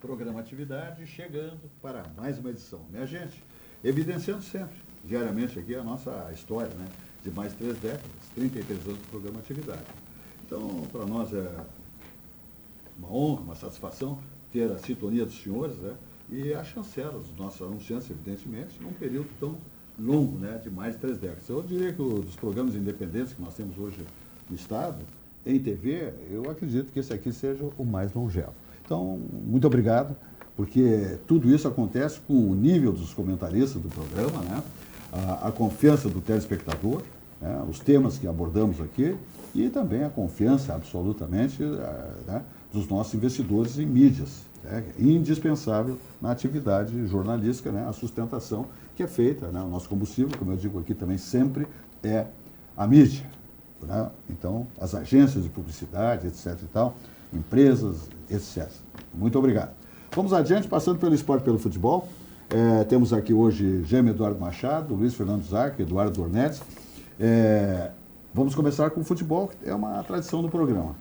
Programa Atividade chegando para mais uma edição. Minha gente, evidenciando sempre, diariamente aqui, a nossa história, né? De mais 3 décadas, 33 anos do Programa Atividade. Então, para nós é uma honra, uma satisfação ter a sintonia dos senhores, né? E a chancela dos nossos anunciantes, evidentemente, num período tão longo, né? De mais de 3 décadas. Eu diria que dos programas independentes que nós temos hoje no Estado, em TV, eu acredito que esse aqui seja o mais longevo. Então, muito obrigado, porque tudo isso acontece com o nível dos comentaristas do programa, né? A confiança do telespectador, né? Os temas que abordamos aqui e também a confiança absolutamente, né? Dos nossos investidores em mídias. É indispensável na atividade jornalística, né? A sustentação que é feita, né? O nosso combustível, como eu digo aqui também sempre, é a mídia, né? Então, as agências de publicidade, etc. e tal, empresas, etc. Muito obrigado. Vamos adiante, passando pelo esporte e pelo futebol. Temos aqui hoje Gêmeo Eduardo Machado, Luiz Fernando Zarco, Eduardo Dornetti. Vamos começar com o futebol, que é uma tradição do programa.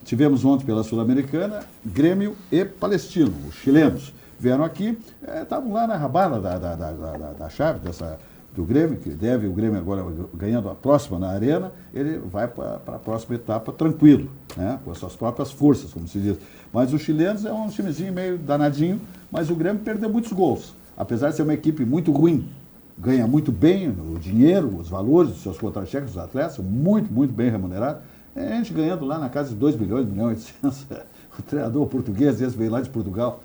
Tivemos ontem pela Sul-Americana, Grêmio e Palestino, os chilenos. Vieram aqui, estavam lá na rabada da chave do Grêmio, que deve o Grêmio agora ganhando a próxima na Arena, ele vai para a próxima etapa tranquilo, né? Com as suas próprias forças, como se diz. Mas os chilenos é um timezinho meio danadinho, mas o Grêmio perdeu muitos gols. Apesar de ser uma equipe muito ruim, ganha muito bem o dinheiro, os valores dos seus contra-cheques, dos atletas, muito, muito bem remunerados. A gente ganhando lá na casa de 2 milhões, 1 milhão e 800. O treinador português, esse veio lá de Portugal,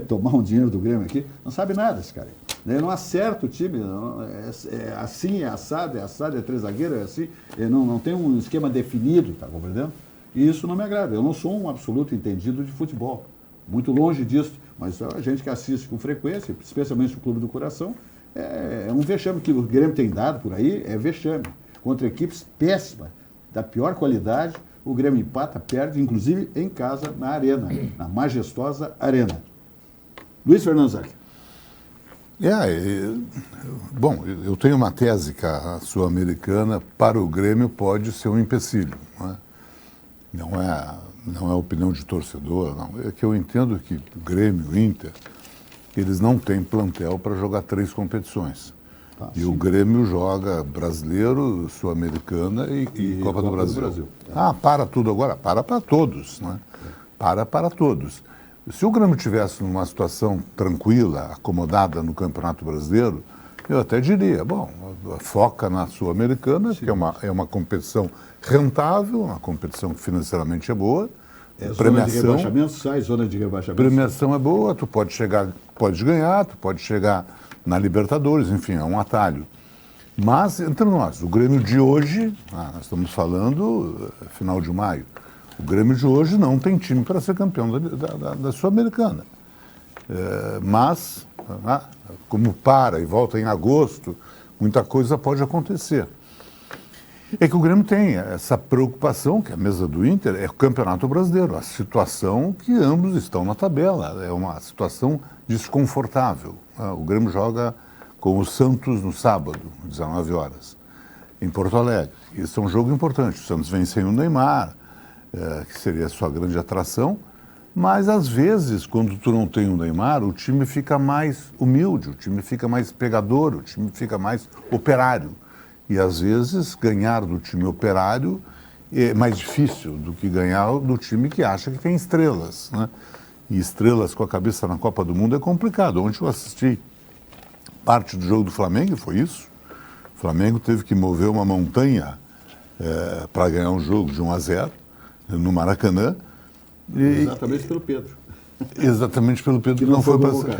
tomar um dinheiro do Grêmio aqui, não sabe nada esse cara aí. Ele não acerta o time, é assim, é assado, é 3 zagueiros, é assim, não tem um esquema definido, tá compreendendo? E isso não me agrada. Eu não sou um absoluto entendido de futebol, muito longe disso, mas a gente que assiste com frequência, especialmente o Clube do Coração, é um vexame que o Grêmio tem dado por aí, é vexame. Contra equipes péssimas, da pior qualidade, o Grêmio empata, perde, inclusive em casa, na Arena, na majestosa Arena. Luiz Fernando Zarco. Bom, eu tenho uma tese que a Sul-Americana para o Grêmio pode ser um empecilho. Não é opinião de torcedor, não. É que eu entendo que o Grêmio, o Inter, eles não têm plantel para jogar 3 competições. E o Grêmio joga Brasileiro, Sul-Americana e Copa do Brasil. Para tudo agora? Para todos, né? Para todos. Se o Grêmio tivesse numa situação tranquila, acomodada no Campeonato Brasileiro, eu até diria, foca na Sul-Americana, que é uma competição rentável, uma competição que financeiramente é boa. Zona de rebaixamento, zona de rebaixamento. Premiação é boa, tu pode ganhar, tu pode chegar na Libertadores, enfim, é um atalho. Mas, entre nós, o Grêmio de hoje, nós estamos falando final de maio, o Grêmio de hoje não tem time para ser campeão da Sul-Americana. Mas, como para e volta em agosto, muita coisa pode acontecer. É que o Grêmio tem essa preocupação, que a mesa do Inter é o Campeonato Brasileiro, a situação que ambos estão na tabela, é uma situação desconfortável. O Grêmio joga com o Santos no sábado, 19 horas, em Porto Alegre. Isso é um jogo importante. O Santos vem sem o Neymar, que seria a sua grande atração, mas às vezes, quando tu não tem o Neymar, o time fica mais humilde, o time fica mais pegador, o time fica mais operário. E às vezes ganhar do time operário é mais difícil do que ganhar do time que acha que tem estrelas, né? E estrelas com a cabeça na Copa do Mundo é complicado. Ontem eu assisti parte do jogo do Flamengo, foi isso. O Flamengo teve que mover uma montanha para ganhar um jogo de 1-0 no Maracanã. Exatamente pelo Pedro. Exatamente pelo Pedro que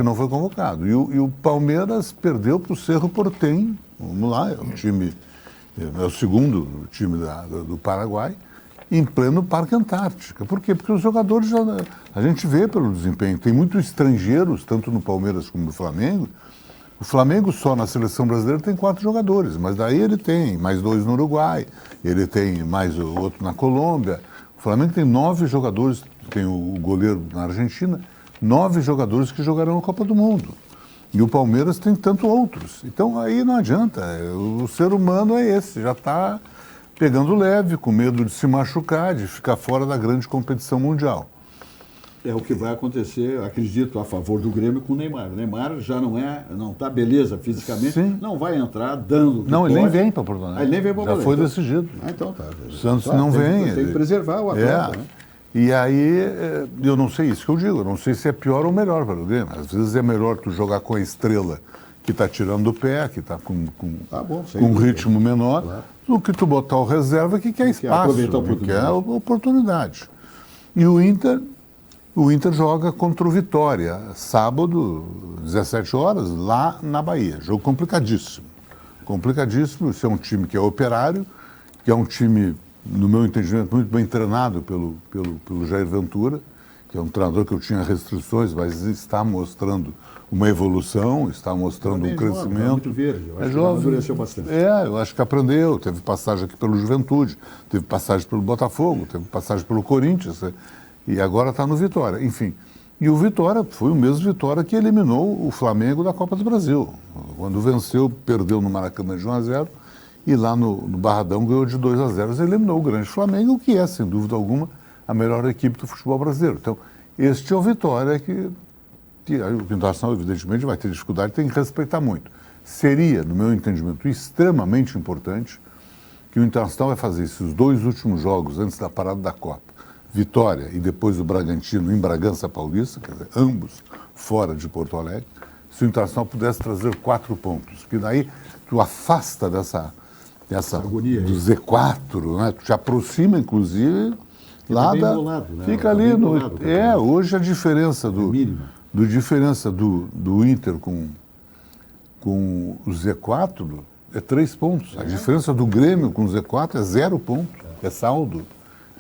não foi convocado. E o Palmeiras perdeu para o Cerro Porteño. Vamos lá, é o segundo time do Paraguai, em pleno Parque Antártica. Por quê? Porque os jogadores, a gente vê pelo desempenho, tem muitos estrangeiros, tanto no Palmeiras como no Flamengo. O Flamengo só na seleção brasileira tem 4 jogadores, mas daí ele tem mais 2 no Uruguai, ele tem mais outro na Colômbia. O Flamengo tem 9 jogadores, tem o goleiro na Argentina, 9 jogadores que jogarão a Copa do Mundo. E o Palmeiras tem tanto outros. Então aí não adianta, o ser humano é esse, já está pegando leve, com medo de se machucar, de ficar fora da grande competição mundial. É o que vai acontecer, acredito, a favor do Grêmio com o Neymar. O Neymar já não está beleza fisicamente, Sim. não vai entrar dando o que Não, ele nem pode. vem para Porto Alegre. Ele nem vem para Já Porto foi Alegre. decidido. Então tá. O Santos não tem, vem. Tem que preservar o atleta. Né? E aí, eu não sei isso que eu digo, eu não sei se é pior ou melhor para o Grêmio. Às vezes é melhor tu jogar com a estrela que está tirando o pé, que está com um ritmo menor, claro, do que tu botar o reserva que quer espaço, que quer oportunidade. E o Inter joga contra o Vitória, sábado, 17 horas, lá na Bahia. Jogo complicadíssimo. Complicadíssimo. Isso é um time que é operário, que é um time, no meu entendimento, muito bem treinado pelo Jair Ventura, que é um treinador que eu tinha restrições, mas está mostrando uma evolução, está mostrando um crescimento. É muito verde, eu acho que amadureceu bastante. Eu acho que aprendeu, teve passagem aqui pelo Juventude, teve passagem pelo Botafogo, teve passagem pelo Corinthians, e agora está no Vitória. Enfim, e o Vitória foi o mesmo Vitória que eliminou o Flamengo da Copa do Brasil. Quando venceu, perdeu no Maracanã de 1-0, e lá no Barradão ganhou de 2-0, eliminou o grande Flamengo, que é, sem dúvida alguma, a melhor equipe do futebol brasileiro. Então, este é o Vitória que o Internacional, evidentemente, vai ter dificuldade, tem que respeitar muito. Seria, no meu entendimento, extremamente importante que o Internacional vai fazer esses 2 últimos jogos antes da parada da Copa, Vitória e depois o Bragantino em Bragança Paulista, quer dizer, ambos fora de Porto Alegre, se o Internacional pudesse trazer 4 pontos, porque daí tu afasta dessa agonia do Z4, né? Tu te aproxima, inclusive, lá da... Bolado, né? Fica ali no... hoje a diferença do Inter com o Z4 é 3 pontos. A diferença do Grêmio com o Z4 é 0 pontos, é saldo.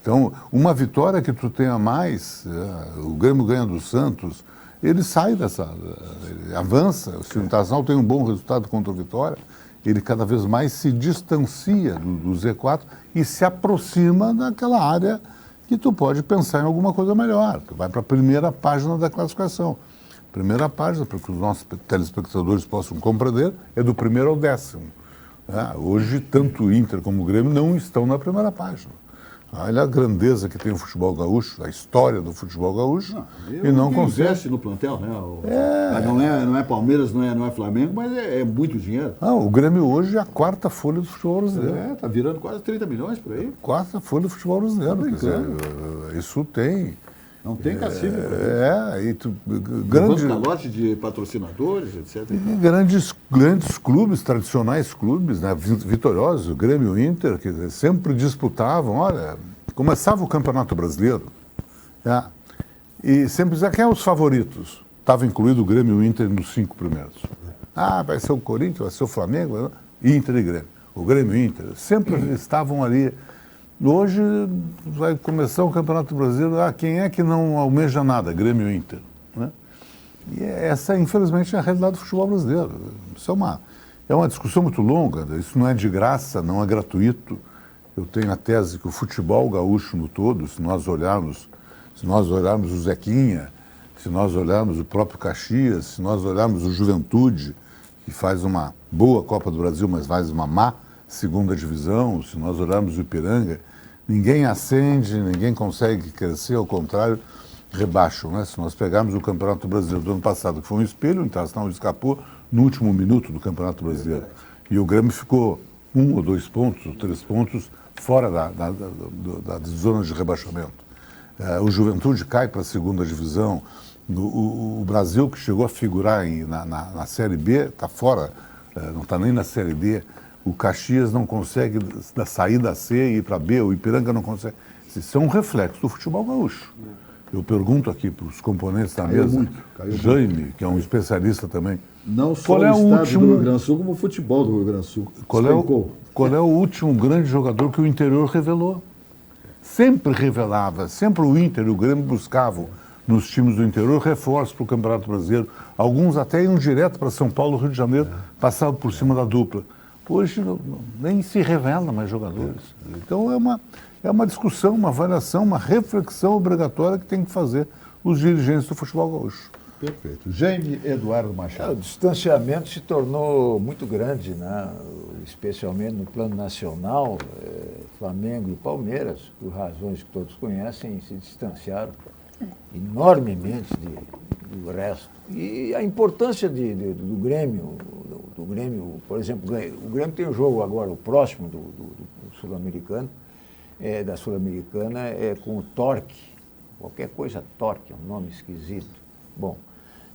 Então, uma vitória que tu tenha mais, o Grêmio ganha do Santos, ele sai ele avança. Se o Internacional tem um bom resultado contra o Vitória, ele cada vez mais se distancia do Z4 e se aproxima daquela área que tu pode pensar em alguma coisa melhor. Tu vai para a primeira página da classificação. Primeira página, para que os nossos telespectadores possam compreender, é do 1º ao 10º. Hoje, tanto o Inter como o Grêmio não estão na primeira página. Olha a grandeza que tem o futebol gaúcho, a história do futebol gaúcho, e não consegue. Investe no plantel, né? Não é Palmeiras, não é Flamengo, mas é muito dinheiro. O Grêmio hoje é a 4ª folha do futebol brasileiro. Está virando quase 30 milhões por aí. 4ª folha do futebol brasileiro. Quer dizer, isso tem. Não tem cacife. Grande calote de patrocinadores, etc. Grandes clubes, tradicionais clubes, né, vitoriosos, o Grêmio e o Inter, que sempre disputavam, olha, começava o Campeonato Brasileiro, e sempre dizia quem são os favoritos. Estava incluído o Grêmio e o Inter nos 5 primeiros. Vai ser o Corinthians, vai ser o Flamengo, Inter e Grêmio. O Grêmio e o Inter sempre estavam ali. Hoje vai começar o Campeonato Brasileiro, quem é que não almeja nada? Grêmio e Inter. Né? E essa, infelizmente, é a realidade do futebol brasileiro. Isso é uma discussão muito longa, isso não é de graça, não é gratuito. Eu tenho a tese que o futebol gaúcho no todo, se nós olharmos o Zequinha, se nós olharmos o próprio Caxias, se nós olharmos o Juventude, que faz uma boa Copa do Brasil, mas faz uma má segunda divisão, se nós olharmos o Ipiranga, ninguém ascende, ninguém consegue crescer, ao contrário, rebaixam. Né? Se nós pegarmos o Campeonato Brasileiro do ano passado, que foi um espelho, o Internacional escapou no último minuto do Campeonato Brasileiro. E o Grêmio ficou 1 ou 2 pontos, ou 3 pontos fora da zona de rebaixamento. O Juventude cai para a segunda divisão. O Brasil, que chegou a figurar na Série B, está fora, não está nem na Série D. O Caxias não consegue sair da C e ir para B, o Ipiranga não consegue. Isso é um reflexo do futebol gaúcho. Eu pergunto aqui para os componentes da mesa, Jaime, que é um especialista também. Não só o estado do Rio Grande do Sul, como o futebol do Rio Grande do Sul. Qual é o último grande jogador que o interior revelou? Sempre revelava, sempre o Inter e o Grêmio buscavam nos times do interior reforços para o Campeonato Brasileiro. Alguns até iam direto para São Paulo, Rio de Janeiro, passavam por cima da dupla. Hoje nem se revela mais jogadores. Então é uma discussão, uma avaliação, uma reflexão obrigatória que tem que fazer os dirigentes do futebol gaúcho. Perfeito. Jaime Eduardo Machado. O distanciamento se tornou muito grande, né? Especialmente no plano nacional. Flamengo e Palmeiras, por razões que todos conhecem, se distanciaram enormemente do resto. E a importância do Grêmio, por exemplo, o Grêmio tem um jogo agora, o próximo do Sul-Americano, da Sul-Americana, é com o Torque, qualquer coisa Torque, é um nome esquisito. Bom,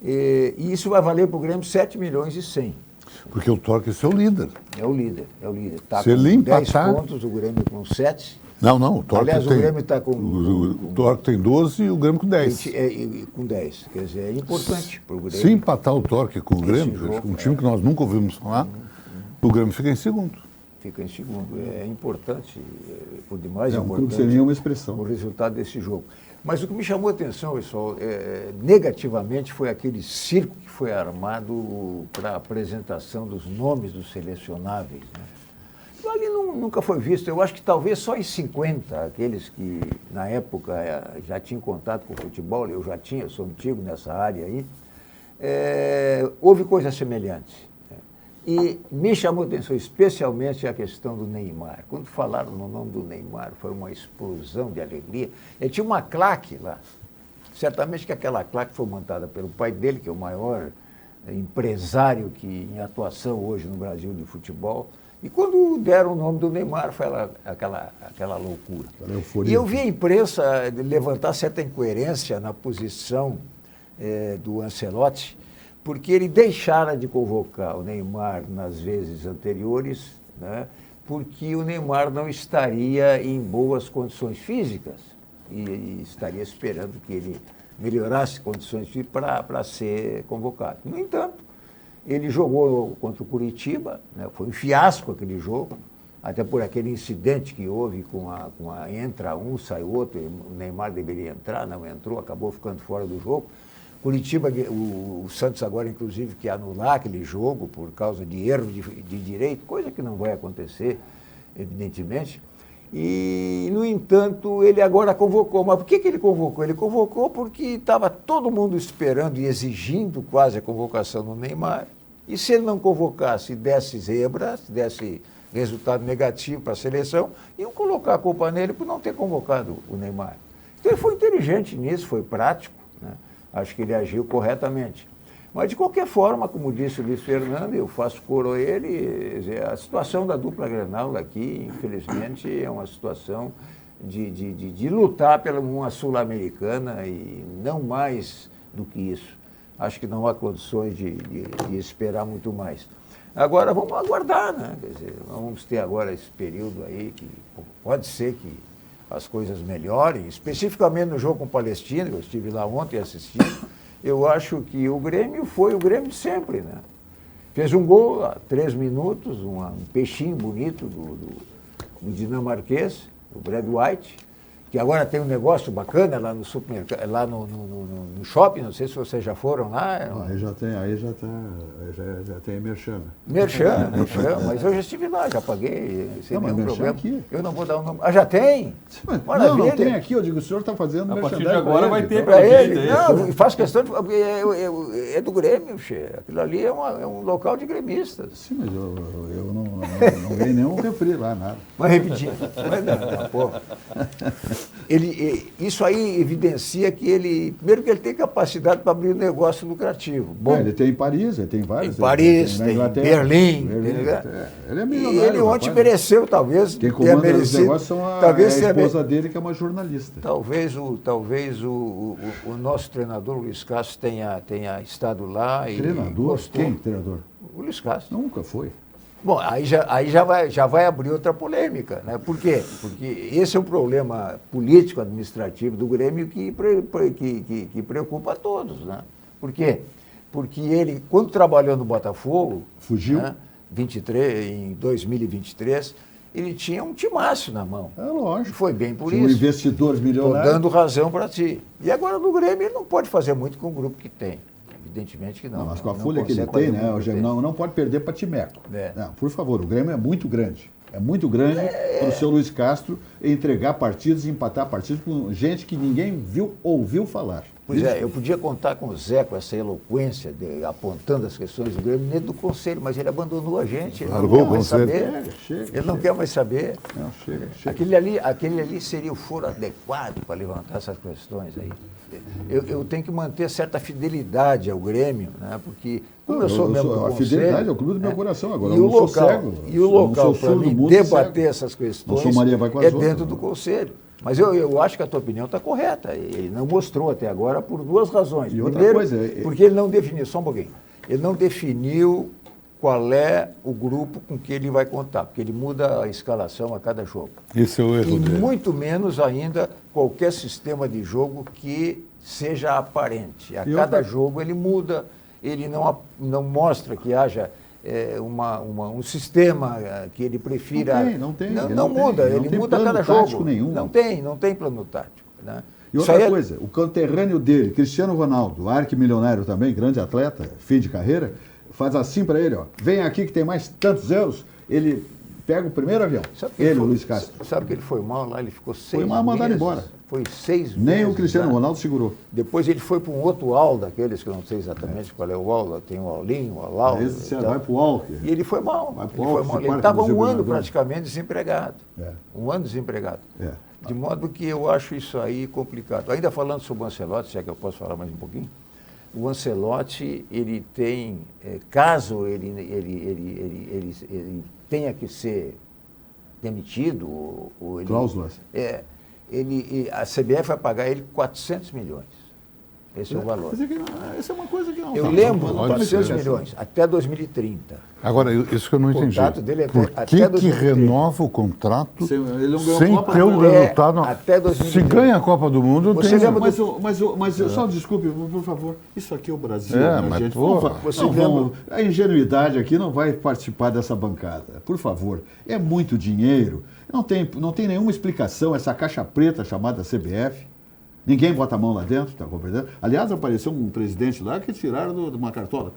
e isso vai valer para o Grêmio 7 milhões e 100. Porque o Torque é seu líder. É o líder. Está Se com ele 10 empatar... pontos, o Grêmio com 7. Não, o Torque Aliás, tem... o Grêmio está com... O Torque tem 12 e o Grêmio com 10. Com 10. Quer dizer, é importante para o Grêmio. Se empatar o Torque com o Grêmio, jogo, um time que nós nunca ouvimos falar, o Grêmio fica em segundo. Fica em segundo. É importante, por demais um clube importante, sem nenhuma expressão. o resultado desse jogo. Mas o que me chamou a atenção, pessoal, negativamente, foi aquele circo que foi armado para a apresentação dos nomes dos selecionáveis, né? Ali nunca foi visto. Eu acho que talvez só em 50, aqueles que na época já tinham contato com o futebol, eu sou antigo nessa área aí, houve coisas semelhantes. E me chamou a atenção especialmente a questão do Neymar. Quando falaram no nome do Neymar, foi uma explosão de alegria. Ele tinha uma claque lá. Certamente que aquela claque foi montada pelo pai dele, que é o maior empresário em atuação hoje no Brasil de futebol. E quando deram o nome do Neymar, foi aquela loucura. E eu vi a imprensa levantar certa incoerência na posição do Ancelotti, porque ele deixara de convocar o Neymar nas vezes anteriores, né, porque o Neymar não estaria em boas condições físicas e estaria esperando que ele melhorasse condições físicas para ser convocado. No entanto, ele jogou contra o Curitiba, né, foi um fiasco aquele jogo, até por aquele incidente que houve entra um, sai outro, o Neymar deveria entrar, não entrou, acabou ficando fora do jogo. Curitiba, o Santos agora, inclusive, quer anular aquele jogo por causa de erro de direito, coisa que não vai acontecer, evidentemente. E, no entanto, ele agora convocou. Mas por que ele convocou? Ele convocou porque estava todo mundo esperando e exigindo quase a convocação do Neymar. E se ele não convocasse, desse zebra, desse resultado negativo para a seleção, iam colocar a culpa nele por não ter convocado o Neymar. Então ele foi inteligente nisso, foi prático, né? Acho que ele agiu corretamente. Mas, de qualquer forma, como disse o Luiz Fernando, eu faço coro a ele, a situação da dupla Grenal aqui, infelizmente, é uma situação de lutar pela uma Sul-Americana e não mais do que isso. Acho que não há condições de esperar muito mais. Agora, vamos aguardar, né? Quer dizer, vamos ter agora esse período aí que pode ser que as coisas melhorem, especificamente no jogo com o Palestina, eu estive lá ontem assistindo. Eu acho que o Grêmio foi o Grêmio de sempre, né? Fez um gol há 3 minutos, um peixinho bonito do dinamarquês, o Brad White, que agora tem um negócio bacana lá no supermercado, lá no shopping, não sei se vocês já foram lá. Aí já tem merchan. Merchan, mas eu já estive lá, já paguei, sem nenhum problema. Aqui. Eu não vou dar o nome. Ah, já tem? Não tem aqui, eu digo, o senhor está fazendo a merchan. partir de agora vai ter para ele. Não, faço questão de... É do Grêmio, che. Aquilo ali é um local de gremistas. Sim, mas eu não ganhei nenhum refri lá, nada. Mas repetindo. Isso aí evidencia que primeiro que ele tem capacidade para abrir um negócio lucrativo. Bom, ele tem em Paris, ele tem vários. Em Paris, tem em Berlim. Ele é milionário. E ele ontem mereceu, talvez. Quem comanda os negócios são a esposa dele, que é uma jornalista. Talvez o nosso treinador, o Luiz Castro, tenha estado lá. Treinador? Quem treinador? O Luiz Castro. Nunca foi. Bom, aí já vai abrir outra polêmica, né? Por quê? Porque esse é um problema político, administrativo do Grêmio que preocupa a todos, né? Por quê? Porque ele, quando trabalhou no Botafogo, fugiu, né, em 2023, ele tinha um timaço na mão. É lógico. Foi bem por tinha isso. Um investidor milionário. Estou dando razão para ti. E agora no Grêmio ele não pode fazer muito com o grupo que tem. Evidentemente que não. Mas com a folha que ele tem, né? Não pode perder para Timeco. Não, por favor, o Grêmio é muito grande. É muito grande para o seu Luiz Castro entregar partidos e empatar partidos com gente que ninguém ouviu falar. Pois é, eu podia contar com o Zé, com essa eloquência, apontando as questões do Grêmio dentro do Conselho, mas ele abandonou a gente. Ele Largou não quer mais o Conselho. saber. Ele não quer mais saber. Não, chega. Aquele ali seria o foro adequado para levantar essas questões aí. Eu tenho que manter certa fidelidade ao Grêmio, né? Porque, como eu sou membro do Conselho... A fidelidade é o clube do meu coração agora. E o não sou cego. E o local para mim debater essas questões é dentro do Conselho. Mas eu acho que a tua opinião está correta. Ele não mostrou até agora por duas razões. E outra Primeiro, coisa, porque ele não definiu, só um pouquinho, ele não definiu qual é o grupo com que ele vai contar, porque ele muda a escalação a cada jogo. Esse é o erro E dele. muito menos ainda qualquer sistema de jogo que seja aparente. A cada jogo ele muda, ele não mostra que haja um sistema que ele prefira. Não muda, ele muda a cada jogo. Nenhum. Não tem plano tático. Né? E outra coisa, o conterrâneo dele, Cristiano Ronaldo, arquimilionário também, grande atleta, fim de carreira, faz assim para ele, ó, vem aqui que tem mais tantos euros, ele pega o primeiro avião, Luiz Castro. Sabe que ele foi mal lá, ele ficou 6 meses. Foi mal mandado embora. Foi 6 meses. Nem o Cristiano Ronaldo segurou. Depois ele foi para um outro AL daqueles, que eu não sei exatamente qual é o AL, tem o Aulinho, o Alau. Esse vai para o AL. E ele foi mal. Ele estava um ano praticamente desempregado. É. Um ano desempregado. É. De modo que eu acho isso aí complicado. Ainda falando sobre o Ancelotti, se é que eu posso falar mais um pouquinho, o Ancelotti, ele tem, caso ele tenha que ser demitido, ou ele, cláusulas. A CBF vai pagar ele 400 milhões. Esse é o valor. Essa é uma coisa que não. Eu lembro, 400 milhões, até 2030. Agora, isso que eu não entendi. O contrato dele é Por que renova o contrato sem ter o resultado? Até 2030. Se ganha a Copa do Mundo, Você tem... lembra Mas só desculpe, por favor. Isso aqui é o Brasil, mas gente. A ingenuidade aqui não vai participar dessa bancada. Por favor. É muito dinheiro. Não tem nenhuma explicação essa caixa preta chamada CBF. Ninguém bota a mão lá dentro, está compreendendo? Aliás, apareceu um presidente lá que tiraram de uma cartola.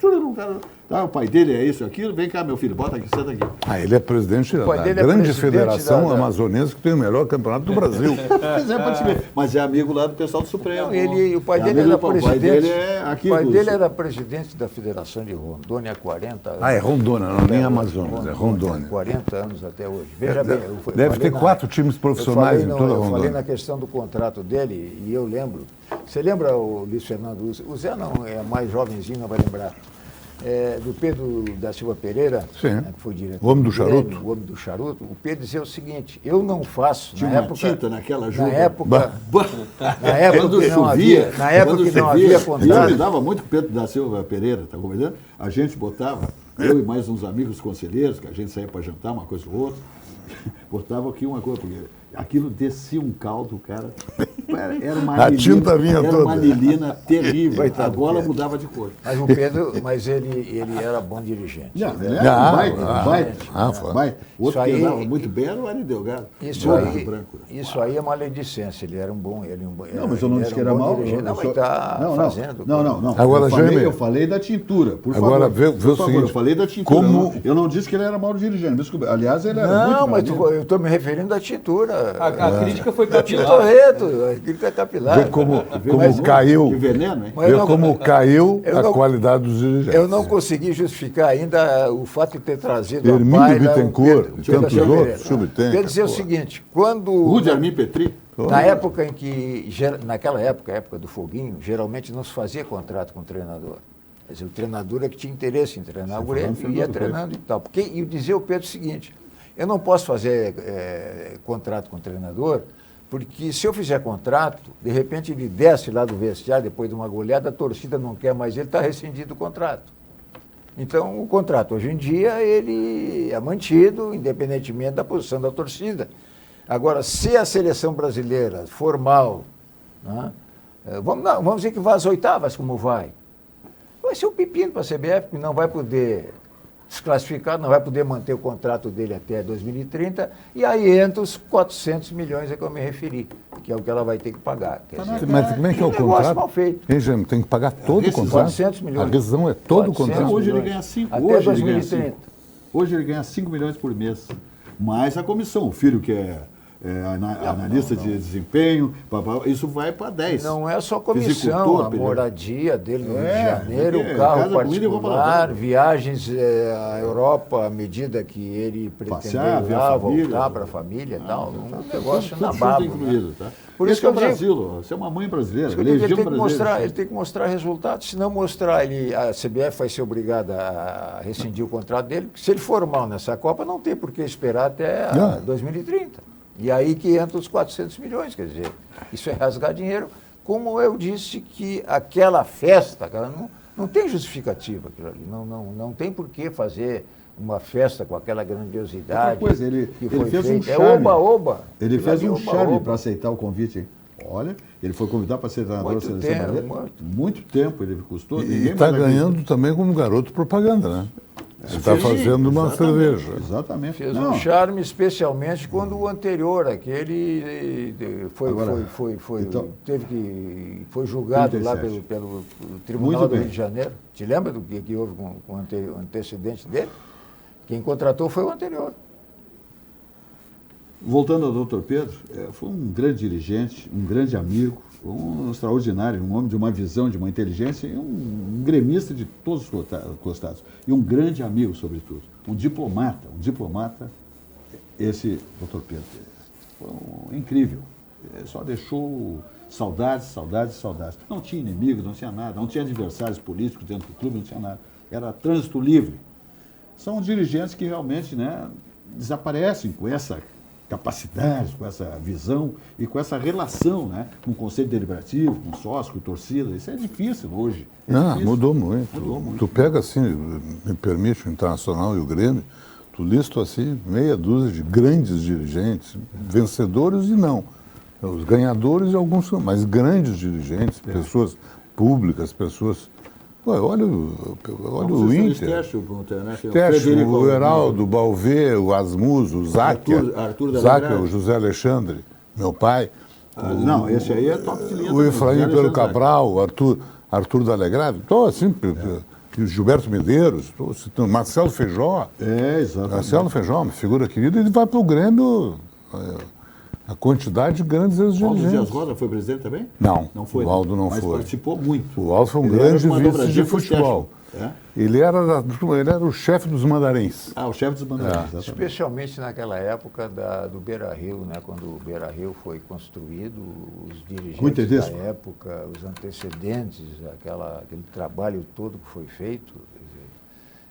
O pai dele é isso, aquilo, vem cá, meu filho, bota aqui, senta aqui. Ele é presidente da grande federação amazonense que tem o melhor campeonato do Brasil. Mas é amigo lá do pessoal do Supremo. O pai dele era presidente. O pai dele era presidente da Federação de Rondônia há 40 anos. É Rondônia, não nem Amazonas, é Rondônia. 40 anos até hoje. Veja bem. Deve ter 4 times profissionais em toda a Rondônia. Eu falei na questão do contrato dele e eu lembro. Você lembra, o Luiz Fernando? O Zé não é mais jovenzinho, não vai lembrar. Do Pedro da Silva Pereira, sim, que foi diretor. O homem do charuto. O homem do charuto. O Pedro dizia o seguinte: eu não faço. Tinha uma tinta naquela juba. Na época que não havia contrato. Eu lidava muito com o Pedro da Silva Pereira, tá compreendendo? A gente botava, eu e mais uns amigos conselheiros, que a gente saía para jantar, uma coisa ou outra, botava aqui uma coisa, porque aquilo descia um caldo, cara. Era uma a tinta vinha era toda. Uma anilina terrível. A bola mudava de cor. Mas o Pedro, ele era bom dirigente. Ele era um baita. O outro que andava muito bem era o Ari Delgado. Isso aí é maledicência. Ele era um bom. Não, mas eu não disse que era mal. Não, mas está fazendo. Não. Agora, eu falei da tintura. Por agora, favor. Vê o seguinte. Eu falei da tintura. Eu não disse que ele era mau dirigente. Desculpa. Aliás, ele era muito. Não, mas eu estou me referindo à tintura. A crítica foi capilar. A crítica é capilar. Vê como caiu. Que veneno, hein? Vê como caiu a qualidade dos dirigentes. Eu não consegui justificar ainda o fato de ter trazido Hermínio a pai Bittencourt e tantos outros. Quer dizer o seguinte, quando... Rude Armin Petri. Naquela época, a época do Foguinho, geralmente não se fazia contrato com o treinador. Quer dizer, o treinador é que tinha interesse em treinar o Grêmio e ia treinando e tal. E dizia o Pedro o seguinte: eu não posso fazer contrato com o treinador, porque se eu fizer contrato, de repente ele desce lá do vestiário depois de uma goleada, a torcida não quer mais ele, está rescindido o contrato. Então, o contrato hoje em dia ele é mantido, independentemente da posição da torcida. Agora, se a seleção brasileira for mal, né, vamos dizer que vá às oitavas, como vai ser um pepino para a CBF, que não vai poder desclassificar, não vai poder manter o contrato dele até 2030, e aí entra os 400 milhões a que eu me referi, que é o que ela vai ter que pagar. Mas como é que é o contrato? Mal feito. Tem que pagar todo o contrato? 400 milhões. A rescisão é todo o contrato? Hoje ele ganha 5. Até 2030. Hoje ele ganha 5 milhões por mês. Mais a comissão. O filho que é analista de desempenho, isso vai para 10. Não é só comissão, Fisicultor, a moradia dele no Rio de Janeiro, porque o carro casa, comida e roupa particular, lavada. viagens à Europa à medida que ele Passear, pretender ver ir a lá, família. voltar para a família e tal. Um negócio Tudo na junto baba. incluído, Né? tá? Por Esse isso é o que eu digo- Brasil, você é uma mãe brasileira, Ele legião tem, que brasileira. ele tem que mostrar resultados, se não mostrar, a CBF vai ser obrigada a rescindir o contrato dele, porque se ele for mal nessa Copa, não tem por que esperar até Não. 2030. E aí que entra os 400 milhões, quer dizer, isso é rasgar dinheiro. Como eu disse que aquela festa, cara, não tem justificativa aquilo ali, não tem por que fazer uma festa com aquela grandiosidade. Outra coisa, ele que foi fez um feita. charme. É oba-oba. Ele Aquilo fez ali é um charme oba-oba. para aceitar o convite. Hein? Olha, ele foi convidado para ser treinador da Muito seleção tempo, brasileira. Muito tempo ele custou. E ninguém está mais acredita. ganhando também como garoto propaganda, né? Você está Sim, fazendo uma exatamente, cerveja. Exatamente. Fez Não, um charme, especialmente quando o anterior, aquele foi julgado lá 37. pelo Tribunal Muito do bem. Rio de Janeiro. Te lembra do que houve com o antecedente dele? Quem contratou foi o anterior. Voltando ao doutor Pedro, foi um grande dirigente, um grande amigo, um extraordinário, um homem de uma visão, de uma inteligência, e um gremista de todos os costados. E um grande amigo, sobretudo. Um diplomata, esse doutor Pedro. Foi incrível. Só deixou saudades, saudades, saudades. Não tinha inimigos, não tinha nada, não tinha adversários políticos dentro do clube, não tinha nada. Era trânsito livre. São dirigentes que realmente, né, desaparecem com essa capacidade, com essa visão e com essa relação, né, com o conselho deliberativo, com o sócio, com a torcida. Isso é difícil hoje. É Não, difícil. mudou muito. Mudou muito. Tu pega assim, me permite o Internacional e o Grêmio, tu lista assim meia dúzia de grandes dirigentes, vencedores e não. Os ganhadores e alguns são, mas grandes dirigentes, pessoas públicas, pessoas... Ué, olha o Inter. Tércio, o Heraldo, o Balvê, o Asmus, o Záquia, Arthur da Záquia, Legrade. o José Alexandre, meu pai. Não, esse aí é top de linha. O Efraim Pedro Cabral, o Arthur da Legrade, então assim, e o Gilberto Medeiros, tô citando, Marcelo Feijó. Exatamente. Marcelo Feijó, uma figura querida, ele vai para o Grêmio, a quantidade de grandes Aldo Dias dirigentes. Rosa foi presidente também? Não, Não foi. o Aldo não mas foi. participou muito. O Aldo foi um Ele grande era jogador vice de brasileiro, foi futebol. técnico, Ele era o chefe dos mandarins. o chefe dos mandarinhos. exatamente. Especialmente naquela época do Beira-Rio, né, quando o Beira-Rio foi construído, os Rui dirigentes Tedesco. da época, os antecedentes, aquele trabalho todo que foi feito,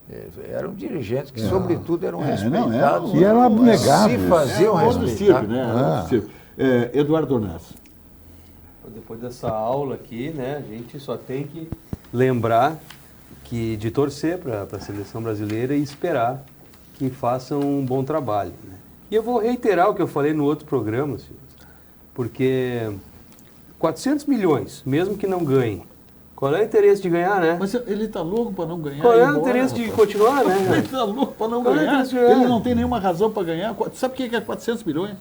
quer dizer, eram dirigentes que, sobretudo, eram respeitados. E eram abnegáveis. Se faziam Outro respeitar. circo, né? Outro circo. Eduardo Ornaz. Depois dessa aula aqui, né, a gente só tem que lembrar de torcer para a seleção brasileira e esperar que façam um bom trabalho. Né? E eu vou reiterar o que eu falei no outro programa, senhores, porque 400 milhões, mesmo que não ganhem, qual é o interesse de ganhar, né? Mas ele está louco para não ganhar. Qual é e ir o embora, interesse de rapaz. continuar, né? Ele está louco para não Qual é o ganhar. interesse de ganhar? Ele não tem nenhuma razão para ganhar. Sabe o que é 400 milhões?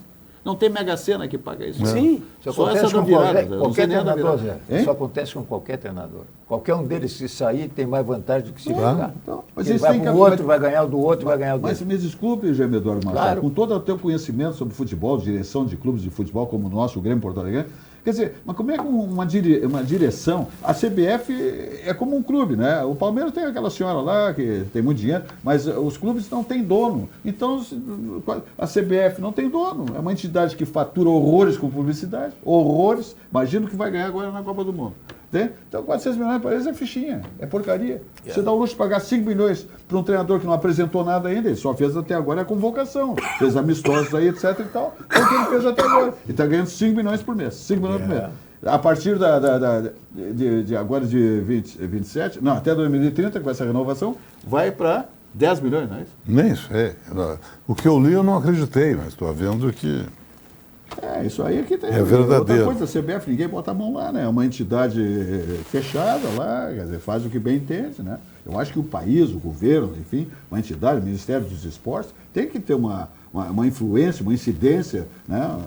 Não tem Mega Sena que paga isso. Sim. Isso Só acontece essa da com virada. qualquer, não qualquer sei nem a da treinador, virada. Zé. Hein? Isso acontece com qualquer treinador. Qualquer um deles, se sair, tem mais vantagem do que se ficar. Então, mas Ele eles vai têm para o que- outro, vai ganhar o do outro, vai ganhar o Mas dele. me desculpe, Jaime Eduardo Machado, Claro. com todo o teu conhecimento sobre futebol, direção de clubes de futebol como o nosso, o Grêmio Porto Alegre, quer dizer, mas como é que uma direção, a CBF é como um clube, né? O Palmeiras tem aquela senhora lá que tem muito dinheiro, mas os clubes não têm dono. Então, a CBF não tem dono. É uma entidade que fatura horrores com publicidade, horrores. Imagina o que vai ganhar agora na Copa do Mundo. Tem? Então, 400 milhões para eles é fichinha, é porcaria. Você dá o luxo de pagar 5 milhões para um treinador que não apresentou nada ainda, ele só fez até agora a convocação, fez amistosos aí, etc e tal. Foi o que ele fez até agora. E está ganhando 5 milhões por mês, 5 milhões por mês. A partir de agora de 27, não, até 2030, com essa renovação, vai para 10 milhões, não é isso? Nem isso, O que eu li eu não acreditei, mas estou vendo que... Isso aí que tem. É verdadeiro. Outra coisa, a CBF, ninguém bota a mão lá, né? É uma entidade fechada lá, quer dizer, faz o que bem entende, né? Eu acho que o país, o governo, enfim, uma entidade, o Ministério dos Esportes, tem que ter uma influência, uma incidência, né?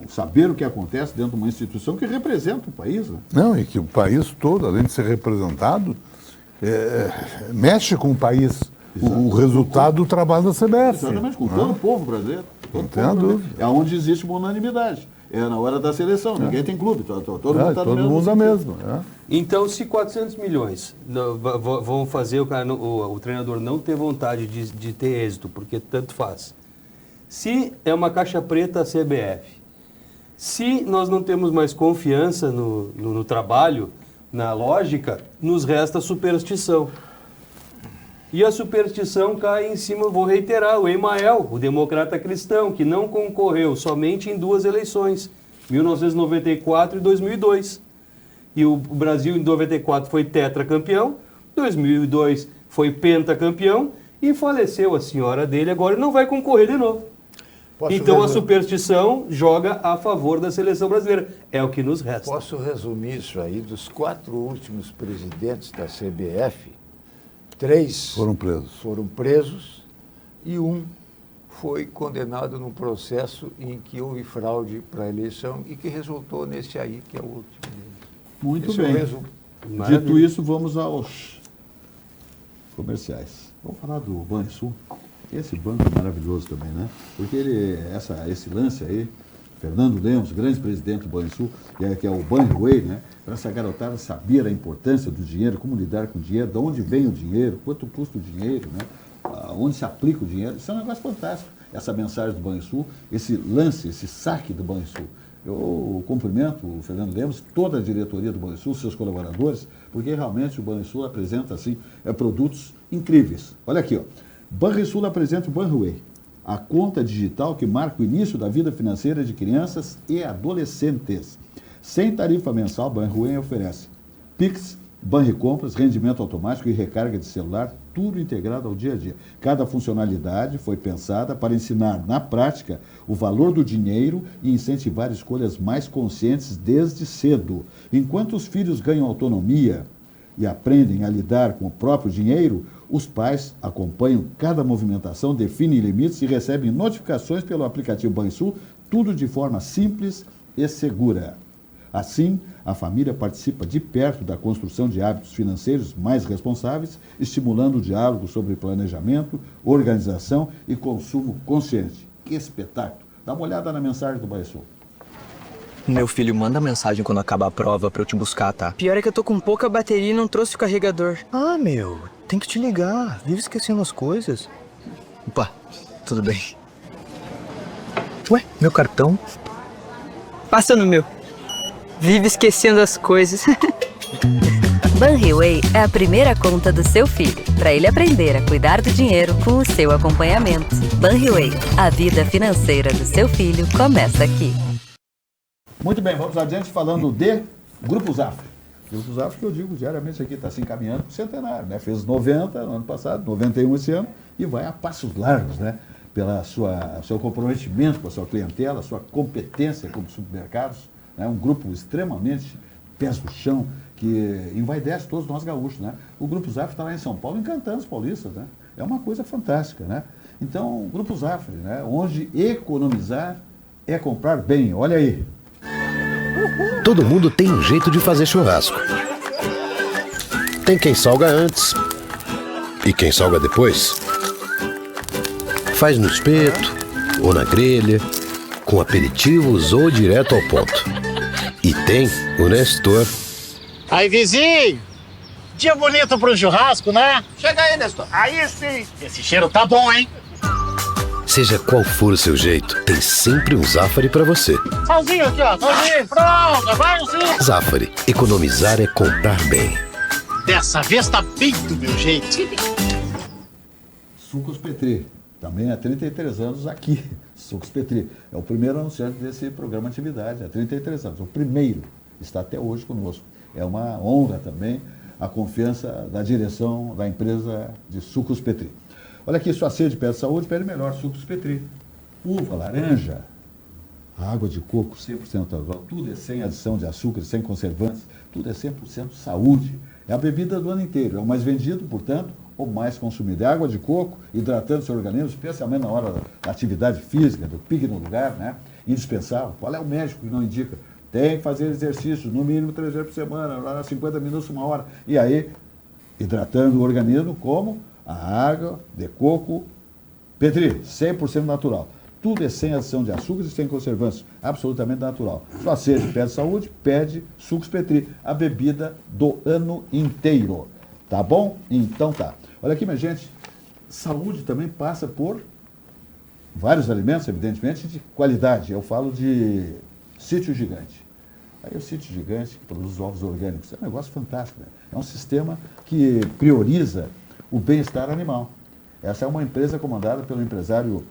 Saber o que acontece dentro de uma instituição que representa o país, né? Não, e que o país todo, além de ser representado, mexe com o país, o resultado do trabalho da CBF. Exatamente, com todo o povo brasileiro. Todo tenha mundo, dúvida. É onde existe uma unanimidade. É na hora da seleção, ninguém tem clube, todo mundo está todo mundo é mesmo. Então, se 400 milhões vão fazer o treinador não ter vontade de ter êxito, porque tanto faz. Se é uma caixa preta a CBF, se nós não temos mais confiança no trabalho, na lógica, nos resta superstição. E a superstição cai em cima, vou reiterar, o Emael, o democrata cristão, que não concorreu somente em 2 eleições, 1994 e 2002. E o Brasil em 94 foi tetracampeão, 2002 foi pentacampeão e faleceu a senhora dele, agora não vai concorrer de novo. Então a superstição joga a favor da seleção brasileira. É o que nos resta. Posso resumir isso aí? Dos 4 últimos presidentes da CBF, 3 foram presos e 1 foi condenado num processo em que houve fraude para a eleição e que resultou nesse aí, que é o último deles. Muito Esse bem. é o resumo. Dito isso, vamos aos comerciais. Vamos falar do Banrisul. Esse banco é maravilhoso também, né? Porque esse lance aí, Fernando Lemos, grande presidente do Banrisul, que é o Banriway, né? Para essa garotada saber a importância do dinheiro, como lidar com o dinheiro, de onde vem o dinheiro, quanto custa o dinheiro, né? Onde se aplica o dinheiro. Isso é um negócio fantástico. Essa mensagem do Banrisul, esse lance, esse saque do Banrisul. Eu cumprimento o Fernando Lemos, toda a diretoria do Banrisul, seus colaboradores, porque realmente o Banrisul apresenta assim, produtos incríveis. Olha aqui, ó. Banrisul apresenta o Banriway, a conta digital que marca o início da vida financeira de crianças e adolescentes. Sem tarifa mensal, Banriway oferece Pix, Banricompras, rendimento automático e recarga de celular, tudo integrado ao dia a dia. Cada funcionalidade foi pensada para ensinar na prática o valor do dinheiro e incentivar escolhas mais conscientes desde cedo. Enquanto os filhos ganham autonomia e aprendem a lidar com o próprio dinheiro, os pais acompanham cada movimentação, definem limites e recebem notificações pelo aplicativo Banrisul, tudo de forma simples e segura. Assim, a família participa de perto da construção de hábitos financeiros mais responsáveis, estimulando o diálogo sobre planejamento, organização e consumo consciente. Que espetáculo! Dá uma olhada na mensagem do Banrisul. Meu filho, manda mensagem quando acabar a prova pra eu te buscar, tá? Pior é que eu tô com pouca bateria e não trouxe o carregador. Ah, meu, tem que te ligar. Vive esquecendo as coisas. Opa, tudo bem. Ué, meu cartão? Passa no meu. Vive esquecendo as coisas. Banriway é a primeira conta do seu filho, para ele aprender a cuidar do dinheiro com o seu acompanhamento. Banriway, a vida financeira do seu filho começa aqui. Muito bem, vamos adiante falando de Grupo Zafra. Grupo Zafra, que eu digo diariamente aqui, está se encaminhando para o centenário, né? Fez 90 no ano passado, 91 esse ano, e vai a passos largos, né? Pela seu comprometimento com a sua clientela, sua competência como supermercados, né? Um grupo extremamente pés no chão, que envaidece todos nós gaúchos, né? O Grupo Zafra está lá em São Paulo encantando os paulistas, né? É uma coisa fantástica, né? Então, o Grupo Zafra, né? Onde economizar é comprar bem, olha aí. Todo mundo tem um jeito de fazer churrasco. Tem quem salga antes e quem salga depois. Faz no espeto ou na grelha, com aperitivos ou direto ao ponto. E tem o Nestor. Aí, vizinho! Dia bonito pro churrasco, né? Chega aí, Nestor. Aí sim! Esse cheiro tá bom, hein? Seja qual for o seu jeito, tem sempre um Zafari pra você. Salzinho aqui, ó. Salzinho. Pronto, vai sim. Zafari, economizar é comprar bem. Dessa vez tá bem do meu jeito. Sucos Petri, também há 33 anos aqui. Sucos Petri é o primeiro anunciante desse programa Atividade, há 33 anos. O primeiro está até hoje conosco. É uma honra também a confiança da direção da empresa de Sucos Petri. Olha aqui, sua sede pede saúde, pede melhor, Sucos Petri. Uva, laranja, água de coco 100% natural, tudo é sem adição de açúcar, sem conservantes, tudo é 100% saúde. É a bebida do ano inteiro, é o mais vendido, portanto, o mais consumido. É água de coco, hidratando seu organismo, especialmente na hora da atividade física, do pique no lugar, né? Indispensável. Qual é o médico que não indica? Tem que fazer exercícios, no mínimo 3 vezes por semana, lá 50 minutos, 1 hora. E aí, hidratando o organismo como a água de coco Petri, 100% natural. Tudo é sem adição de açúcares e sem conservantes, absolutamente natural. Sua sede pede saúde, pede Sucos Petri, a bebida do ano inteiro. Tá bom? Então tá. Olha aqui, minha gente, saúde também passa por vários alimentos, evidentemente, de qualidade. Eu falo de Sítio Gigante. Aí o Sítio Gigante, que produz ovos orgânicos, é um negócio fantástico, né? É um sistema que prioriza o bem-estar animal. Essa é uma empresa comandada pelo empresário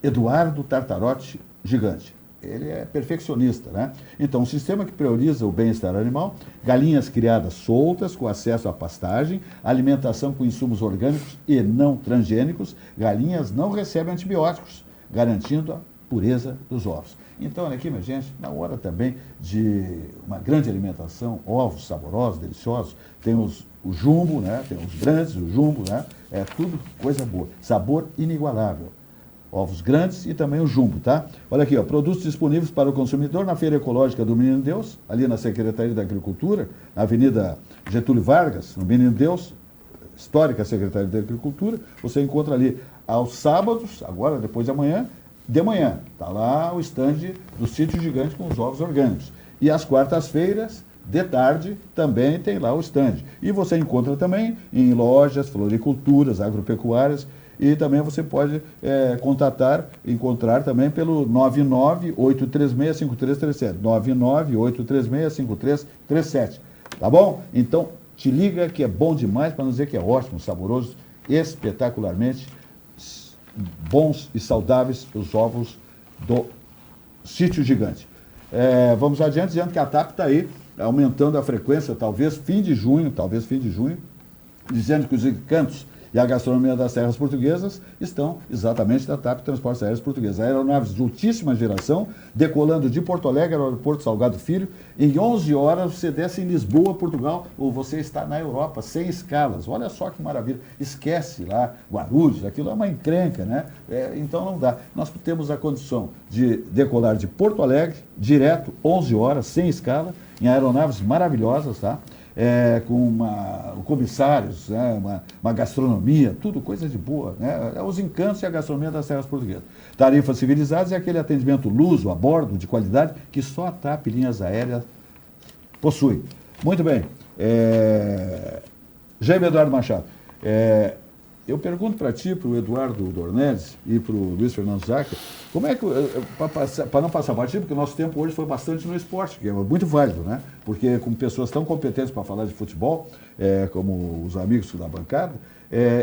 Eduardo Tartarotti Gigante. Ele é perfeccionista, né? Então, um sistema que prioriza o bem-estar animal, galinhas criadas soltas, com acesso à pastagem, alimentação com insumos orgânicos e não transgênicos, galinhas não recebem antibióticos, garantindo a pureza dos ovos. Então, olha aqui, minha gente, na hora também de uma grande alimentação, ovos saborosos, deliciosos, tem o jumbo, né? Tem os grandes, o jumbo, né? É tudo coisa boa, sabor inigualável. Ovos grandes e também o jumbo, tá? Olha aqui, ó, produtos disponíveis para o consumidor na Feira Ecológica do Menino Deus, ali na Secretaria da Agricultura, na Avenida Getúlio Vargas, no Menino Deus, histórica Secretaria da Agricultura. Você encontra ali aos sábados, agora, depois de manhã, tá lá o estande do Sítio Gigante com os ovos orgânicos. E às quartas-feiras, de tarde, também tem lá o estande. E você encontra também em lojas, floriculturas, agropecuárias. E também você pode encontrar também pelo 998365337. 998365337. Tá bom? Então, te liga que é bom demais, para não dizer que é ótimo, saboroso, espetacularmente bons e saudáveis os ovos do Sítio Gigante. Vamos adiante, dizendo que a TAP está aí, aumentando a frequência, talvez fim de junho, dizendo que os encantos e a gastronomia das terras portuguesas estão exatamente da TAP Transportes Aéreos Portugueses. Aeronaves de ultíssima geração, decolando de Porto Alegre ao aeroporto Salgado Filho. Em 11 horas você desce em Lisboa, Portugal, ou você está na Europa, sem escalas. Olha só que maravilha. Esquece lá Guarulhos, aquilo é uma encrenca, né? Então não dá. Nós temos a condição de decolar de Porto Alegre, direto, 11 horas, sem escala, em aeronaves maravilhosas, tá? Com comissários, né, uma gastronomia, tudo coisa de boa, né? Os encantos e a gastronomia das terras portuguesas. Tarifas civilizadas e aquele atendimento luso a bordo, de qualidade, que só a TAP Linhas Aéreas possui. Muito bem. Jaime Eduardo Machado, eu pergunto para ti, para o Eduardo Dornelles e para o Luiz Fernando Zacher, como é que, para não passar batido, porque o nosso tempo hoje foi bastante no esporte, que é muito válido, né? Porque com pessoas tão competentes para falar de futebol, como os amigos da bancada,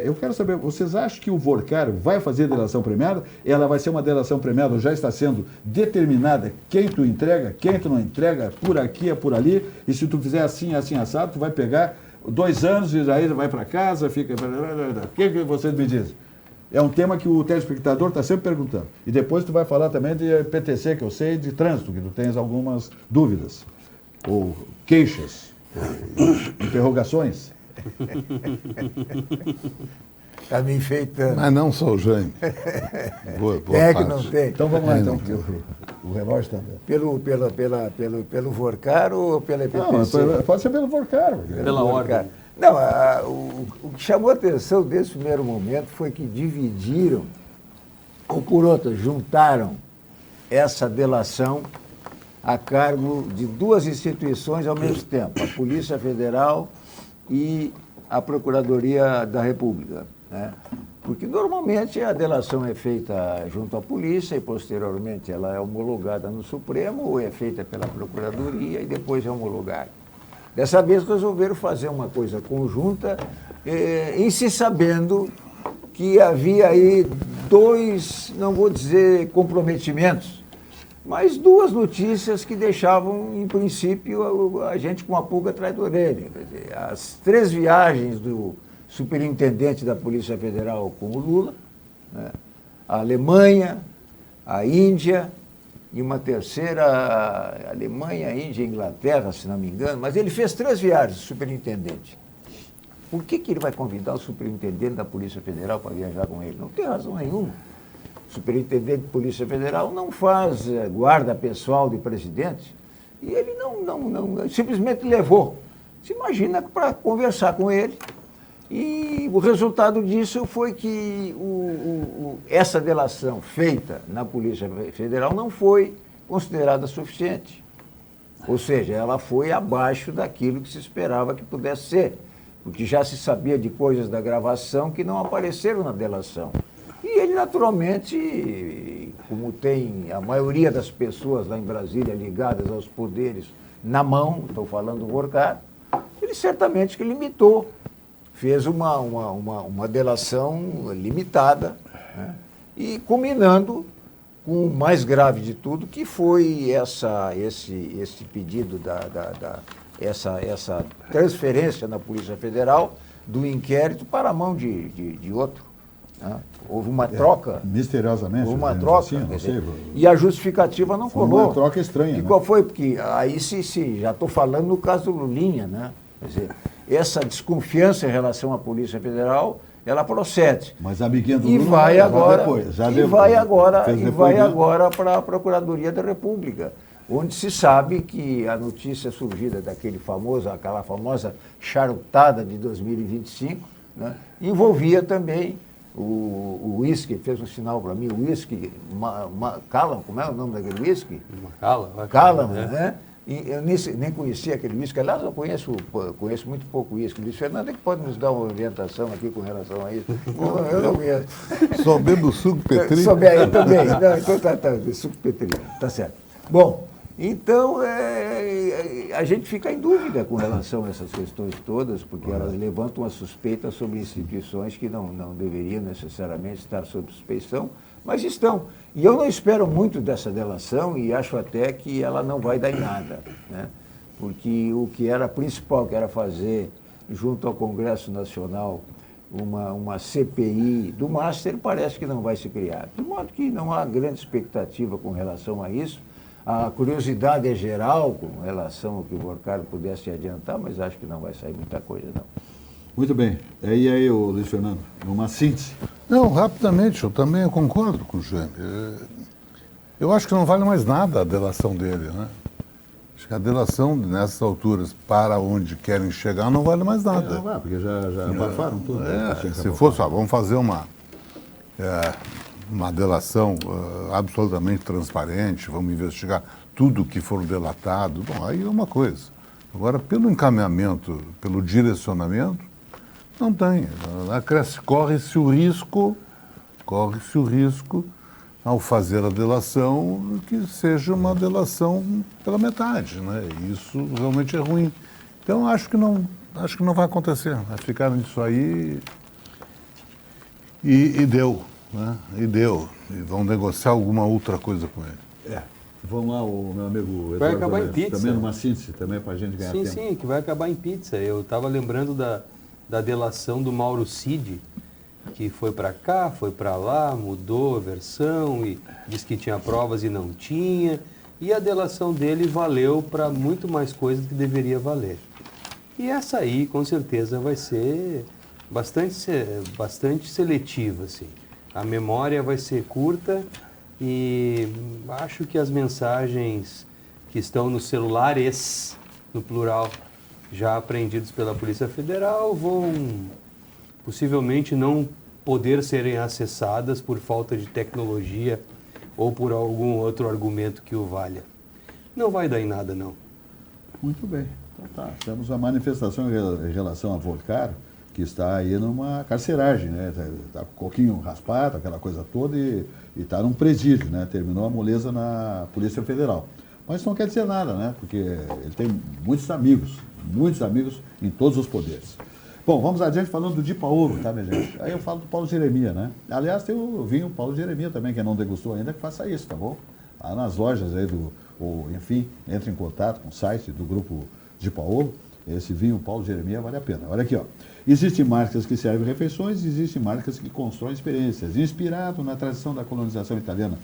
eu quero saber, vocês acham que o Vorcário vai fazer delação premiada? Ela vai ser uma delação premiada, já está sendo determinada quem tu entrega, quem tu não entrega, por aqui, por ali, e se tu fizer assim, assim, assado, tu vai pegar 2 anos e aí vai para casa, fica... O que vocês me dizem? É um tema que o telespectador está sempre perguntando. E depois tu vai falar também de PTC, que eu sei, de trânsito, que tu tens algumas dúvidas, ou queixas, interrogações. Está me enfeitando. Mas não sou o Jaime. Boa É que parte. não tem. Então vamos lá, então. O relógio está... Pelo Vorcaro ou pela EPTC? Não, pode ser pelo Vorcário. Pela ordem. Não, o que chamou a atenção desse primeiro momento foi que dividiram, ou por outra, juntaram essa delação a cargo de 2 instituições ao mesmo tempo, a Polícia Federal e a Procuradoria da República, né? Porque normalmente a delação é feita junto à polícia e posteriormente ela é homologada no Supremo ou é feita pela Procuradoria e depois é homologada. Dessa vez resolveram fazer uma coisa conjunta, em se sabendo que havia aí 2, não vou dizer comprometimentos, mas 2 notícias que deixavam, em princípio, a gente com a pulga atrás da orelha. Quer dizer, as 3 viagens do superintendente da Polícia Federal com o Lula, né? A Alemanha, a Índia e uma terceira, Alemanha, Índia e Inglaterra, se não me engano, mas ele fez 3 viagens, o superintendente. Por que ele vai convidar o superintendente da Polícia Federal para viajar com ele? Não tem razão nenhuma. O superintendente de Polícia Federal não faz guarda pessoal de presidente e ele não simplesmente levou. Se imagina para conversar com ele E o resultado disso foi que essa delação feita na Polícia Federal não foi considerada suficiente. Ou seja, ela foi abaixo daquilo que se esperava que pudesse ser, porque já se sabia de coisas da gravação que não apareceram na delação. E ele, naturalmente, como tem a maioria das pessoas lá em Brasília ligadas aos poderes na mão, estou falando do Worcar, ele certamente que limitou, fez uma delação limitada, né? E culminando com o mais grave de tudo, que foi esse pedido, essa transferência na Polícia Federal do inquérito para a mão de outro. Né? Houve uma troca. Misteriosamente. Houve uma troca. Assim, não sei, e a justificativa não colou. Uma troca estranha. E né? qual foi? Porque aí já estou falando no caso do Lulinha, né? Quer dizer, essa desconfiança em relação à Polícia Federal, ela procede. Mas a amiguinha do E Lula vai agora, fez e vai depoimento. agora para a Procuradoria da República, onde se sabe que a notícia surgida aquela famosa charutada de 2025, né, envolvia também o uísque, fez um sinal para mim, o uísque Macallan, como é o nome daquele uísque? Macallan, né? E eu nem conhecia aquele uísque. Aliás, eu conheço muito pouco uísque. Luiz Fernando é que pode nos dar uma orientação aqui com relação a isso. Eu não conheço. Só bebo suco Petri? Só bebo também. Não, então tá, suco Petri. Tá certo. Bom, então a gente fica em dúvida com relação a essas questões todas, porque elas levantam uma suspeita sobre instituições que não deveriam necessariamente estar sob suspeição, mas estão. E eu não espero muito dessa delação e acho até que ela não vai dar em nada, né? Porque o que era principal, que era fazer junto ao Congresso Nacional uma CPI do Master, parece que não vai se criar. De modo que não há grande expectativa com relação a isso. A curiosidade é geral com relação ao que o Worcar pudesse adiantar, mas acho que não vai sair muita coisa, não. Muito bem. E aí, Luiz Fernando, uma síntese. Não, rapidamente, eu também concordo com o Jaime. Eu acho que não vale mais nada a delação dele, né? Acho que a delação, nessas alturas, para onde querem chegar, não vale mais nada. Não vai, porque já abafaram tudo. Se fosse, vamos fazer uma delação absolutamente transparente, vamos investigar tudo que for delatado, bom, aí é uma coisa. Agora, pelo encaminhamento, pelo direcionamento, não tem. Corre-se o risco, ao fazer a delação, que seja uma delação pela metade, né? E isso realmente é ruim. Então, acho que não vai acontecer. Vai ficar nisso aí e deu, né? E deu. E vão negociar alguma outra coisa com ele. Vamos lá, o meu amigo Eduardo Vai acabar em pizza. Também numa síntese, também para a gente ganhar tempo. Sim, que vai acabar em pizza. Eu estava lembrando da delação do Mauro Cid, que foi para cá, foi para lá, mudou a versão e disse que tinha provas e não tinha. E a delação dele valeu para muito mais coisa do que deveria valer. E essa aí, com certeza, vai ser bastante seletiva, assim. A memória vai ser curta e acho que as mensagens que estão nos celulares, no plural, já apreendidos pela Polícia Federal, vão possivelmente não poder serem acessadas por falta de tecnologia ou por algum outro argumento que o valha. Não vai dar em nada, não. Muito bem. Então tá, temos a manifestação em relação a Worcar, que está aí numa carceragem, né? Está com o coquinho raspado, aquela coisa toda, e está num presídio, né? Terminou a moleza na Polícia Federal. Mas isso não quer dizer nada, né? Porque ele tem muitos amigos em todos os poderes. Bom, vamos adiante falando do Di Paolo, tá, minha gente? Aí eu falo do Paulo Jeremia, né? Aliás, tem o vinho Paulo Jeremia também, quem não degustou ainda, que faça isso, tá bom? Lá nas lojas aí enfim, entre em contato com o site do grupo Di Paolo. Esse vinho Paulo Jeremia vale a pena. Olha aqui, ó. Existem marcas que servem refeições, existem marcas que constroem experiências. Inspirado na tradição da colonização italiana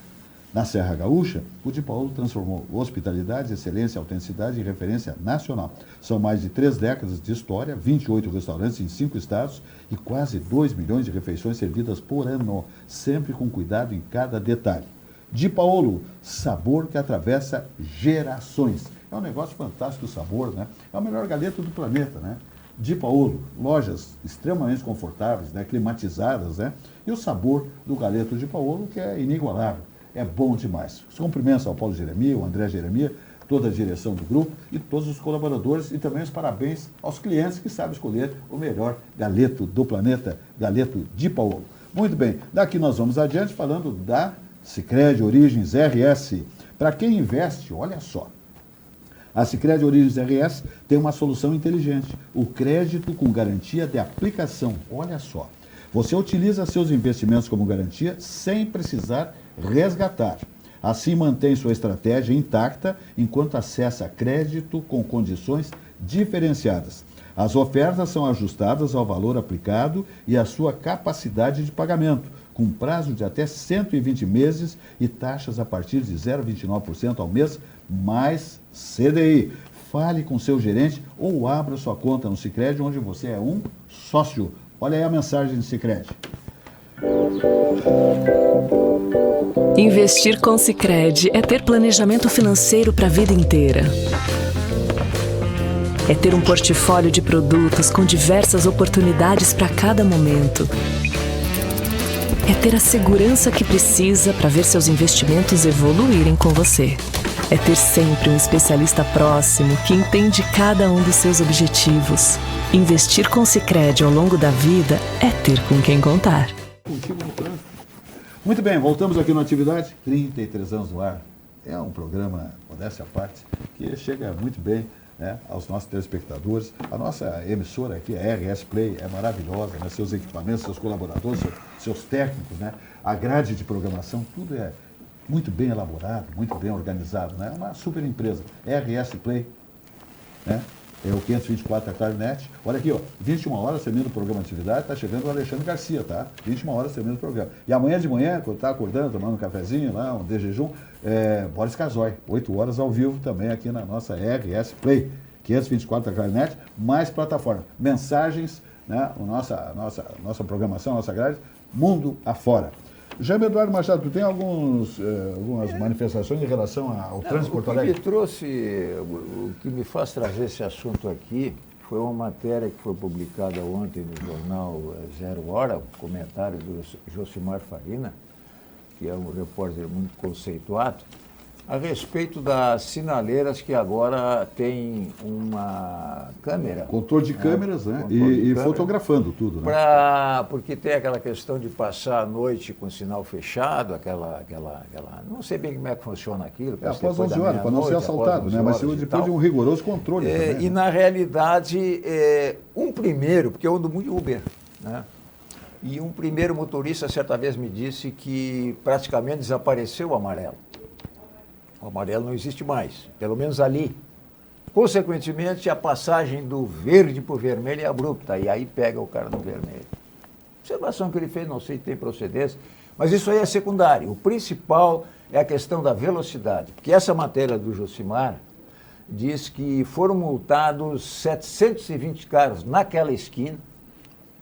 na Serra Gaúcha, o Di Paolo transformou hospitalidade, excelência, autenticidade em referência nacional. São mais de 3 décadas de história, 28 restaurantes em 5 estados e quase 2 milhões de refeições servidas por ano, sempre com cuidado em cada detalhe. Di Paolo, sabor que atravessa gerações. É um negócio fantástico o sabor, né? É o melhor galeto do planeta, né? Di Paolo, lojas extremamente confortáveis, né, climatizadas, né, e o sabor do galeto Di Paolo, que é inigualável, é bom demais. Os cumprimentos ao Paulo Jeremia, o André Jeremia, toda a direção do grupo e todos os colaboradores e também os parabéns aos clientes que sabem escolher o melhor galeto do planeta, galeto Di Paolo. Muito bem, daqui nós vamos adiante falando da Sicredi Origens RS. Para quem investe, olha só, a Sicredi Origens RS tem uma solução inteligente, o crédito com garantia de aplicação. Olha só, você utiliza seus investimentos como garantia sem precisar resgatar. Assim mantém sua estratégia intacta enquanto acessa crédito com condições diferenciadas. As ofertas são ajustadas ao valor aplicado e à sua capacidade de pagamento, com prazo de até 120 meses e taxas a partir de 0,29% ao mês, mais CDI. Fale com seu gerente ou abra sua conta no Sicredi, onde você é um sócio. Olha aí a mensagem do Sicredi. Investir com Sicredi é ter planejamento financeiro para a vida inteira. É ter um portfólio de produtos com diversas oportunidades para cada momento. É ter a segurança que precisa para ver seus investimentos evoluírem com você. É ter sempre um especialista próximo que entende cada um dos seus objetivos. Investir com Sicredi ao longo da vida é ter com quem contar. Muito bem, voltamos aqui na atividade. 33 anos no ar. É um programa, modéstia à parte, que chega muito bem, né, aos nossos telespectadores. A nossa emissora aqui, a RS Play, é maravilhosa, né? Seus equipamentos, seus colaboradores, seus técnicos, né? A grade de programação, tudo é muito bem elaborado, muito bem organizado, né? É uma super empresa. RS Play, né? É o 524 da Clarinet. Olha aqui, ó, 21 horas termina o programa de atividade, está chegando o Alexandre Garcia, tá? 21 horas termina o programa. E amanhã de manhã, quando está acordando, tomando um cafezinho lá, um de jejum, Boris Casoy, 8 horas ao vivo também aqui na nossa RS Play, 524 da Clarinet, mais plataforma. Mensagens, né? Nossa programação, nossa grade, mundo afora. Jaime Eduardo Machado, tu tem algumas manifestações em relação ao trânsito Porto Alegre? O que me faz trazer esse assunto aqui foi uma matéria que foi publicada ontem no jornal Zero Hora, um comentário do Josimar Farina, que é um repórter muito conceituado, a respeito das sinaleiras que agora tem uma câmera. Controle de câmeras, né? E fotografando tudo, né? Porque tem aquela questão de passar a noite com o sinal fechado, não sei bem como é que funciona aquilo. Após 11 horas, para não ser assaltado, né? Mas depois de um rigoroso controle também, e, na realidade, porque eu ando muito Uber, né? E um primeiro motorista certa vez me disse que praticamente desapareceu o amarelo. O amarelo não existe mais, pelo menos ali. Consequentemente, a passagem do verde para o vermelho é abrupta, e aí pega o cara no vermelho. Observação que ele fez, não sei se tem procedência, mas isso aí é secundário. O principal é a questão da velocidade, porque essa matéria do Josimar diz que foram multados 720 carros naquela esquina,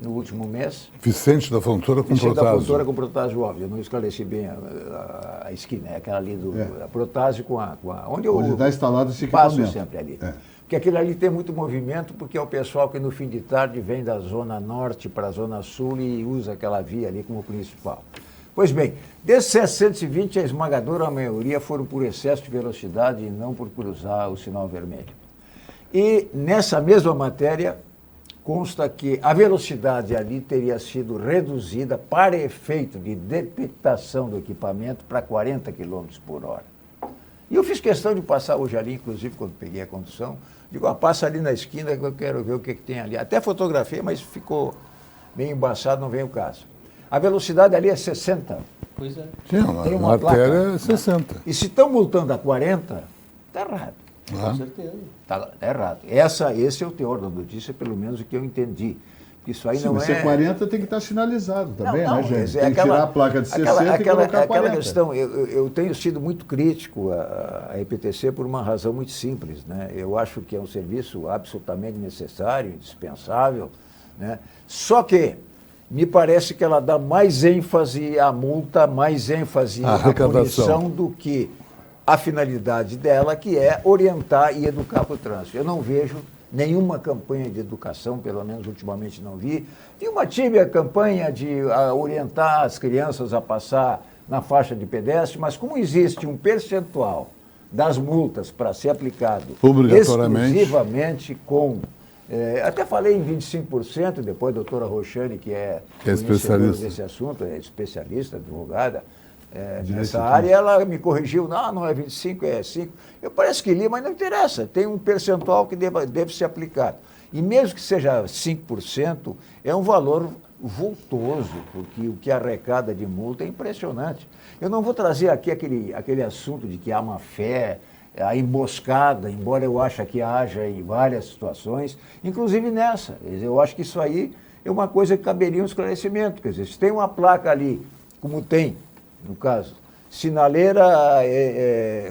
no último mês. Vicente da Fontoura com Protásio. Vicente da Fontoura com Protásio óbvio. Eu não esclareci bem a esquina, é aquela ali do Protásio com a onde está instalado esse equipamento. Passo sempre ali. Porque aquilo ali tem muito movimento, porque é o pessoal que no fim de tarde vem da Zona Norte para a Zona Sul e usa aquela via ali como principal. Pois bem, desses 720, a esmagadora maioria foram por excesso de velocidade e não por cruzar o sinal vermelho. E nessa mesma matéria, consta que a velocidade ali teria sido reduzida para efeito de detectação do equipamento para 40 km por hora. E eu fiz questão de passar hoje ali, inclusive quando peguei a condução, digo, passa ali na esquina que eu quero ver o que tem ali. Até fotografei, mas ficou meio embaçado, não vem o caso. A velocidade ali é 60. Pois é. Sim, tem uma matéria é 60. E se estão multando a 40, está errado. Com certeza. Está errado. Esse é o teor da notícia, pelo menos o que eu entendi. Isso aí não mas se é 40 tem que estar sinalizado também, não, né, gente? Tem que tirar a placa de 60 e colocar 40. Aquela questão, eu tenho sido muito crítico à EPTC por uma razão muito simples, né? Eu acho que é um serviço absolutamente necessário, indispensável, né? Só que me parece que ela dá mais ênfase à multa, mais ênfase à punição do que a finalidade dela, que é orientar e educar para o trânsito. Eu não vejo nenhuma campanha de educação, pelo menos ultimamente não vi. Vi uma tímida campanha de orientar as crianças a passar na faixa de pedestre, mas como existe um percentual das multas para ser aplicado exclusivamente com... até falei em 25%, depois a doutora Roxane, que é especialista desse assunto, é especialista, advogada, nessa área, ela me corrigiu, não é 25, é 5. Eu parece que li, mas não interessa, tem um percentual que deve ser aplicado. E mesmo que seja 5%, é um valor vultoso, porque o que arrecada de multa é impressionante. Eu não vou trazer aqui aquele assunto de que há má fé, a emboscada, embora eu ache que haja em várias situações, inclusive nessa. Eu acho que isso aí é uma coisa que caberia um esclarecimento. Quer dizer, se tem uma placa ali, como tem, no caso, sinaleira,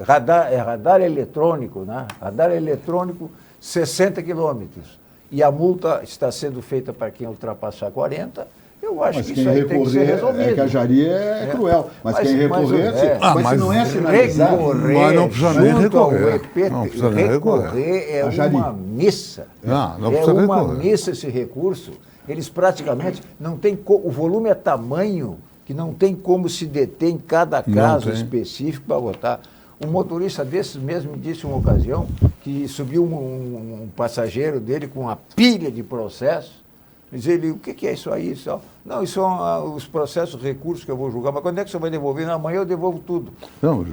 radar eletrônico, né? Radar eletrônico, 60 quilômetros, e a multa está sendo feita para quem ultrapassar 40, eu acho que isso aí tem que ser resolvido. É que a Jari é cruel, mas quem recorrer, mas se não é sinalizado, mas não precisa nem recorrer. Não precisa nem recorrer é uma missa. Não precisa é uma recorrer. missa esse recurso. Eles praticamente não têm... O volume é tamanho que não tem como se deter em cada caso específico para votar. Um motorista desses mesmo me disse uma ocasião que subiu um passageiro dele com uma pilha de processos. Diz ele, o que é isso aí? Não, isso são os processos, recursos que eu vou julgar. Mas quando é que você vai devolver? Não, amanhã eu devolvo tudo. Não,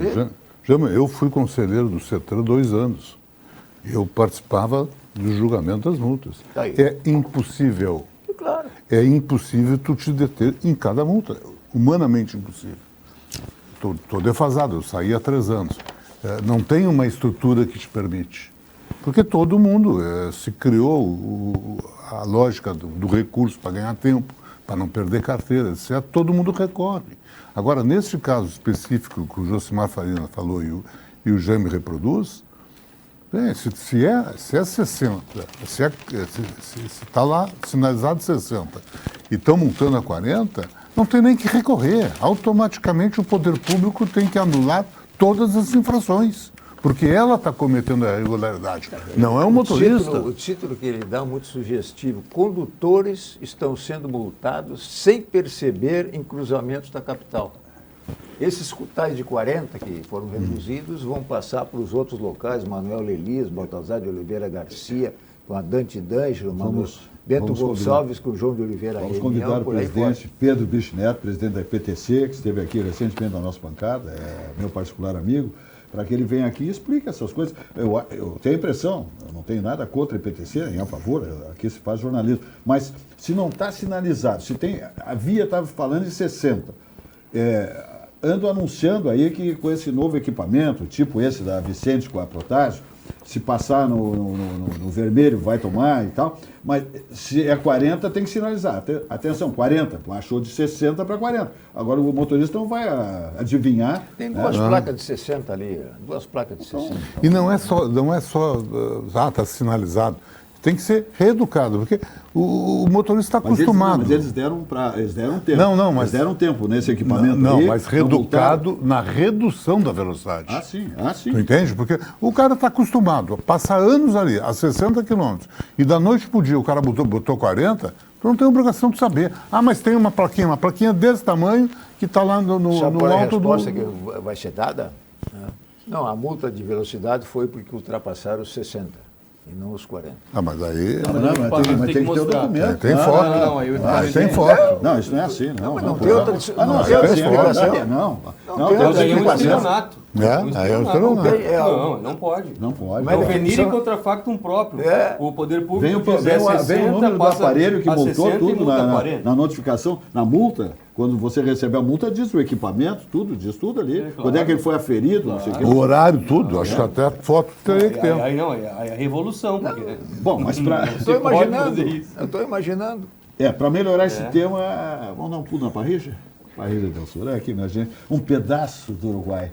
eu fui conselheiro do CETRAN 2 anos. Eu participava do julgamento das multas. É impossível. Claro. É impossível tu te deter em cada multa. Humanamente impossível. Estou defasado, eu saí há 3 anos. Não tem uma estrutura que te permite. Porque todo mundo se criou a lógica do recurso para ganhar tempo, para não perder carteira, etc. Todo mundo recorre. Agora, nesse caso específico que o Josimar Farina falou e o Jaime reproduz, se é 60, se está lá sinalizado 60 e estão multando a 40, não tem nem que recorrer. Automaticamente o poder público tem que anular todas as infrações. Porque ela está cometendo a irregularidade, não é o motorista. O título que ele dá é muito sugestivo. Condutores estão sendo multados sem perceber em cruzamentos da capital. Esses tais de 40 que foram reduzidos vão passar para os outros locais, Manuel Lelis, Baltazar de Oliveira Garcia, com a Dante D'Angelo, Bento Gonçalves com o João de Oliveira. Vamos convidar o presidente Pedro Bicho-Neto, presidente da IPTC, que esteve aqui recentemente na nossa bancada, é meu particular amigo, para que ele venha aqui e explique essas coisas. Eu tenho a impressão, eu não tenho nada contra a IPTC, nem a favor, aqui se faz jornalismo, mas se não está sinalizado, se tem, a Via estava falando de 60, ando anunciando aí que com esse novo equipamento, tipo esse da Vicente com a Protásio, se passar no vermelho vai tomar e tal, mas se é 40 tem que sinalizar. Atenção, 40, achou de 60 para 40. Agora o motorista não vai adivinhar. Tem duas placas de 60 ali, duas placas de 60. E não é só está sinalizado. Tem que ser reeducado, porque o motorista está acostumado. Mas eles deram tempo. Mas eles deram tempo nesse equipamento. Mas reeducado na redução da velocidade. Ah, sim. Tu entende? Porque o cara está acostumado a passar anos ali, a 60 quilômetros, e da noite para o dia o cara botou 40, tu não tem obrigação de saber. Mas tem uma plaquinha desse tamanho que está lá no alto a resposta que vai ser dada? Não, a multa de velocidade foi porque ultrapassaram os 60. E não os 40. Mas aí... Mas tem que ter o documento. Tem foto. Tem foto. Não, isso não é assim. Não tem outra explicação. Não tem outra explicação. Não pode. Não pode. Mas venir em contra factum próprio. O poder público vem o número do aparelho que multou tudo na notificação, na multa. Quando você recebe a multa, diz o equipamento, diz tudo ali. Claro. Quando é que ele foi aferido, não sei o que. O horário, tudo. Acho que até foto teria que ter. Aí não, é a revolução. Porque... Bom, mas para... Eu estou imaginando. Para melhorar esse tema, vamos dar um pulo na Parrilla? Parrilla del Sur, aqui, minha gente. Um pedaço do Uruguai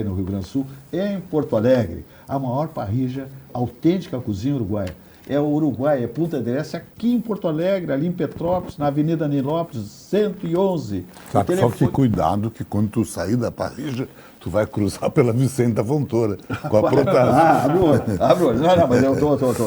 no Rio Grande do Sul, em Porto Alegre. A maior parrilla, autêntica cozinha uruguaia. É o Uruguai, é Punta del Este, aqui em Porto Alegre, ali em Petrópolis, na Avenida Nilópolis, 111. Só que cuidado que quando tu sair da parrilla, Tu vai cruzar pela Vicente da Fontoura com a Protásio. Abre o olho. Não, mas eu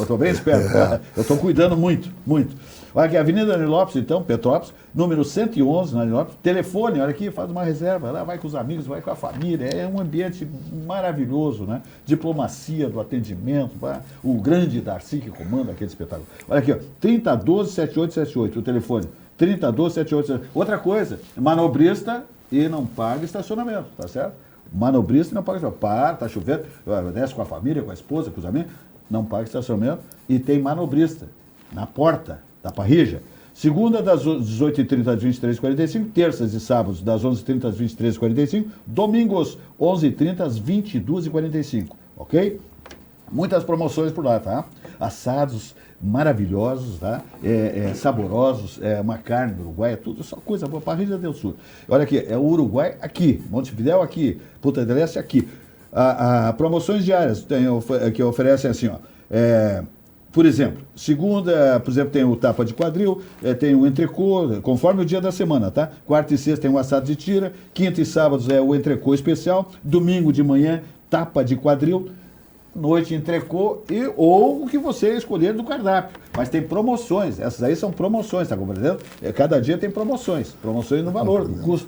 tô bem esperto. Tá? Eu estou cuidando muito, muito. Olha aqui, Avenida Nilópolis, então, Petrópolis, número 111 na Nilópolis. Telefone, olha aqui, faz uma reserva. Lá vai com os amigos, vai com a família. É um ambiente maravilhoso, né? Diplomacia do atendimento. O grande Darcy que comanda aquele espetáculo. Olha aqui, ó, 3012-7878, o telefone. 3012-7878. Outra coisa, manobrista e não paga estacionamento, tá certo? Manobrista e não paga estacionamento. Para, tá chovendo, desce com a família, com a esposa, com os amigos, não paga estacionamento. E tem manobrista na porta da parrilla. Segunda, das 18h30 às 23h45, terças e sábados, das 11h30 às 23h45, domingos, 11h30 às 22h45, ok? Muitas promoções por lá, tá? Assados maravilhosos, tá? Saborosos, uma carne do Uruguai, é tudo só coisa boa, Parrilla del Sur. Olha aqui, é o Uruguai aqui, Montevidéu aqui, Punta del Este aqui. Promoções diárias que oferecem assim, ó, por exemplo, segunda, por exemplo, tem o tapa de quadril, tem o entrecô, conforme o dia da semana, tá? Quarta e sexta tem o assado de tira, quinta e sábados é o entrecô especial, domingo de manhã, tapa de quadril, noite entrecô ou o que você escolher do cardápio. Mas tem promoções, essas aí são promoções, tá compreendendo? Cada dia tem promoções no valor, no custo.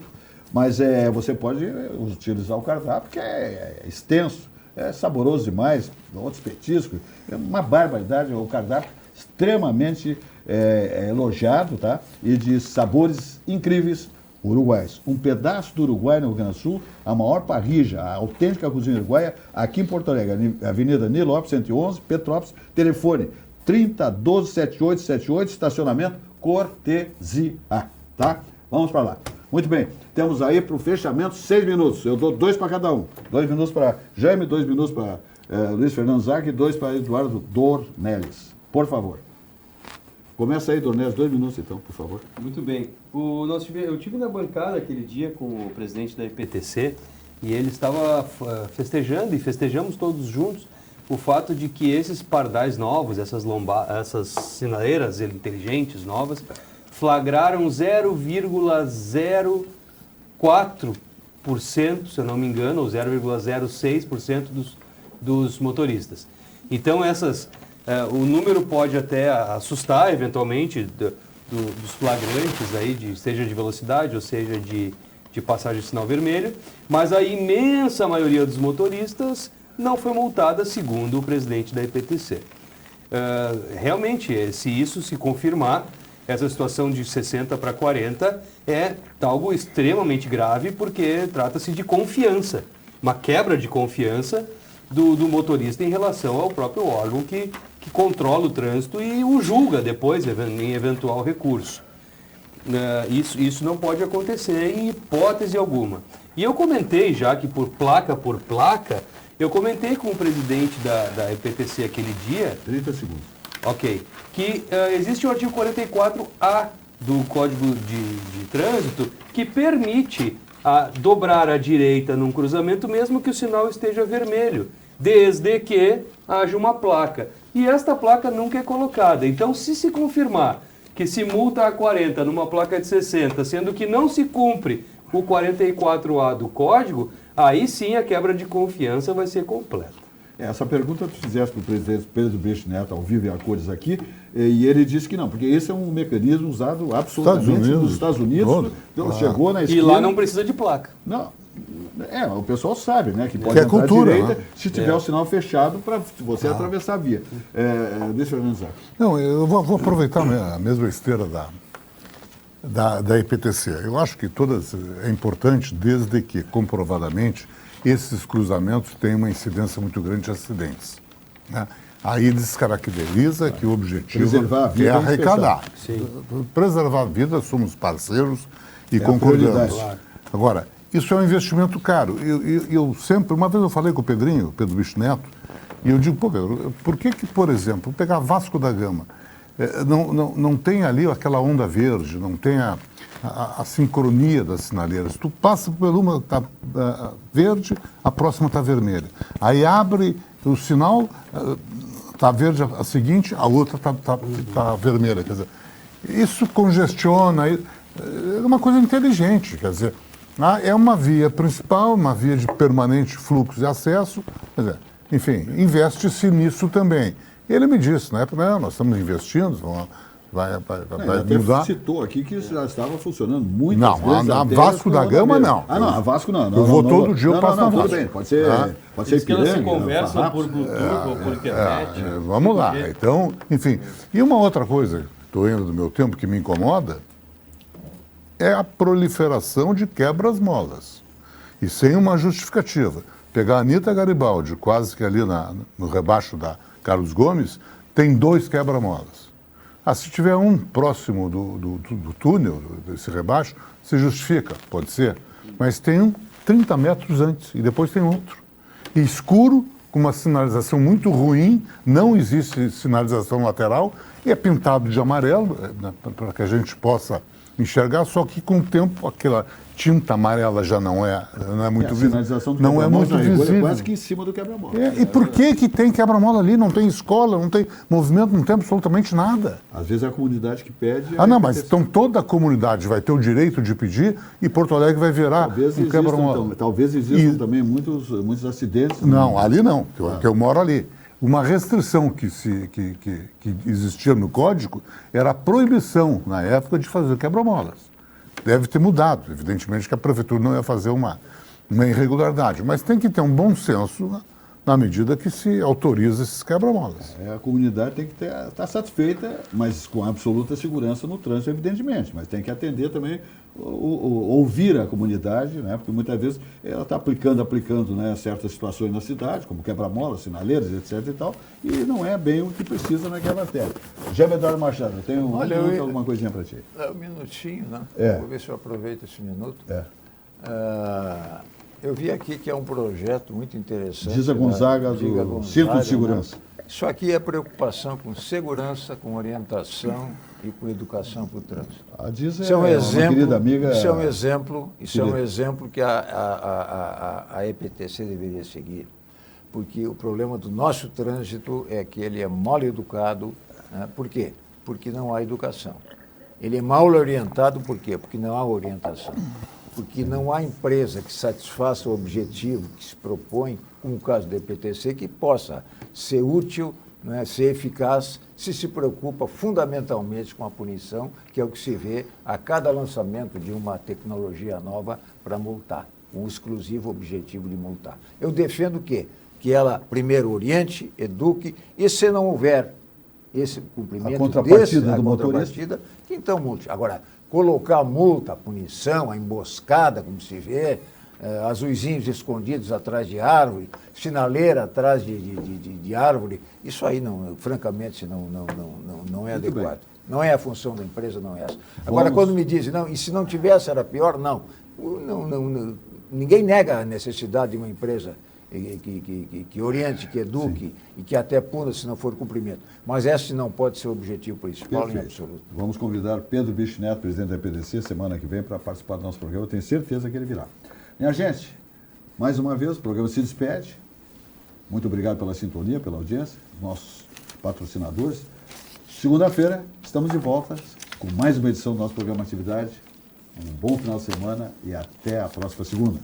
Mas você pode utilizar o cardápio, que é extenso, é saboroso demais, outros petiscos, é uma barbaridade, o cardápio extremamente elogiado, tá? E de sabores incríveis uruguais. Um pedaço do Uruguai no Rio Grande do Sul, a maior parrilla, a autêntica cozinha uruguaia, aqui em Porto Alegre, Avenida Nilópolis, 111, Petrópolis, telefone 3012-7878, estacionamento cortesia, tá? Vamos para lá. Muito bem, temos aí para o fechamento 6 minutos, eu dou 2 para cada um. 2 minutos para Jaime, 2 minutos para Luiz Fernando Zac e 2 para Eduardo Dornelles. Por favor. Começa aí, Dornelles, 2 minutos então, por favor. Muito bem. Eu tive na bancada aquele dia com o presidente da IPTC e ele estava festejando, e festejamos todos juntos, o fato de que esses pardais novos, essas sinaleiras inteligentes novas, flagraram 0,04%, se eu não me engano, ou 0,06% dos motoristas. Então, o número pode até assustar, eventualmente, dos flagrantes, aí, seja de velocidade ou seja de passagem de sinal vermelho, mas a imensa maioria dos motoristas não foi multada, segundo o presidente da IPTC. Realmente, se isso se confirmar, essa situação de 60 para 40 é algo extremamente grave, porque trata-se de confiança, uma quebra de confiança do motorista em relação ao próprio órgão que controla o trânsito e o julga depois em eventual recurso. Isso não pode acontecer em hipótese alguma. E eu comentei já que por placa, eu comentei com o presidente da IPTC aquele dia... 30 segundos. Ok. Que existe o artigo 44A do Código de Trânsito que permite dobrar à direita num cruzamento mesmo que o sinal esteja vermelho, desde que haja uma placa. E esta placa nunca é colocada. Então, se confirmar que se multa a 40 numa placa de 60, sendo que não se cumpre o 44A do Código, aí sim a quebra de confiança vai ser completa. Essa pergunta tu fizeste para o presidente Pedro Bicho Neto, ao vivo e a cores aqui, e ele disse que não, porque esse é um mecanismo usado absolutamente nos Estados Unidos. Então, chegou na esquina... E lá não precisa de placa. Não, o pessoal sabe, né, que pode entrar à direita, né, se tiver o sinal fechado para você atravessar a via. Deixa eu organizar. Não, eu vou aproveitar a mesma esteira da IPTC. Eu acho que é importante, desde que, comprovadamente, esses cruzamentos têm uma incidência muito grande de acidentes, né? Aí descaracteriza que o objetivo é arrecadar. Preservar a vida, somos parceiros e concordamos. Agora, isso é um investimento caro. Eu sempre, uma vez eu falei com o Pedro Bicho Neto, e eu digo, Pedro, por que, por exemplo, pegar Vasco da Gama, não tem ali aquela onda verde, não tem a sincronia das sinaleiras. Tu passa por uma, está verde, a próxima está vermelha. Aí abre o sinal, está verde a seguinte, a outra está vermelha. Quer dizer, isso congestiona, é uma coisa inteligente, quer dizer, É uma via principal, uma via de permanente fluxo de acesso. Quer dizer, enfim, investe-se nisso também. Ele me disse, né? Nós estamos investindo, vai até mudar. Citou aqui que isso já estava funcionando muito. Não, a Vasco da Gama não. A Vasco não. Eu vou todo dia, eu passo na Vasco. Tudo bem, pode ser Que elas se Ipiranga, conversam por Bluetooth ou por internet. Vamos lá. Então, enfim. E uma outra coisa, estou indo do meu tempo, que me incomoda, é a proliferação de quebras-molas. E sem uma justificativa. Pegar a Anitta Garibaldi, quase que ali no rebaixo da Carlos Gomes, tem 2 quebra-molas. Se tiver um próximo do túnel, desse rebaixo, se justifica, pode ser. Mas tem um 30 metros antes e depois tem outro. E escuro, com uma sinalização muito ruim, não existe sinalização lateral, e é pintado de amarelo, para que a gente possa enxergar, só que com o tempo aquela tinta amarela já não é muito visível. Não é muito visível. Quase que em cima do quebra-mola. E por que tem quebra-mola ali? Não tem escola, não tem movimento, não tem absolutamente nada. Às vezes é a comunidade que pede. Não, mas então toda a comunidade vai ter o direito de pedir e Porto Alegre vai virar um quebra-mola. Talvez existam também muitos acidentes. Não, ali não, que eu moro ali. Uma restrição que existia no Código era a proibição, na época, de fazer quebra-molas. Deve ter mudado, evidentemente que a Prefeitura não ia fazer uma irregularidade, mas tem que ter um bom senso na medida que se autoriza esses quebra-molas. A comunidade tem que estar satisfeita, mas com absoluta segurança no trânsito, evidentemente, mas tem que atender também, ouvir a comunidade, né? Porque muitas vezes ela está aplicando né, certas situações na cidade, como quebra-molas, sinaleiras, etc. e tal, e não é bem o que precisa naquela matéria. Jaime Eduardo Machado, eu tenho alguma coisinha para ti. Um minutinho, né? Vou ver se eu aproveito esse minuto. Eu vi aqui que é um projeto muito interessante. Diz a Gonzaga do Centro de Segurança. Né? Isso aqui é preocupação com segurança, com orientação e com educação para o trânsito. Isso é um exemplo, querida amiga. Isso é um exemplo que a EPTC deveria seguir. Porque o problema do nosso trânsito é que ele é mal educado. Né? Por quê? Porque não há educação. Ele é mal orientado, por quê? Porque não há orientação. Porque não há empresa que satisfaça o objetivo que se propõe, como o caso da EPTC, que possa ser útil, né, ser eficaz, se preocupa fundamentalmente com a punição, que é o que se vê a cada lançamento de uma tecnologia nova para multar, com o exclusivo objetivo de multar. Eu defendo o quê? Que ela primeiro oriente, eduque, e se não houver esse cumprimento a contrapartida do motorista, que então multe. Agora, colocar multa, punição, a emboscada, como se vê, azuizinhos escondidos atrás de árvore, sinaleira atrás de árvore, isso aí, francamente, não é adequado. Bem. Não é a função da empresa, não é essa. Agora, quando me dizem, não, e se não tivesse era pior, não. Ninguém nega a necessidade de uma empresa que oriente, que eduque e que até puna se não for cumprimento. Mas esse não pode ser o objetivo principal em absoluto. Vamos convidar Pedro Bicho Neto, presidente da EPTC, semana que vem, para participar do nosso programa. Eu tenho certeza que ele virá. Minha gente, mais uma vez, o programa se despede. Muito obrigado pela sintonia, pela audiência, nossos patrocinadores. Segunda-feira, estamos de volta com mais uma edição do nosso programa Atividade. Um bom final de semana e até a próxima segunda.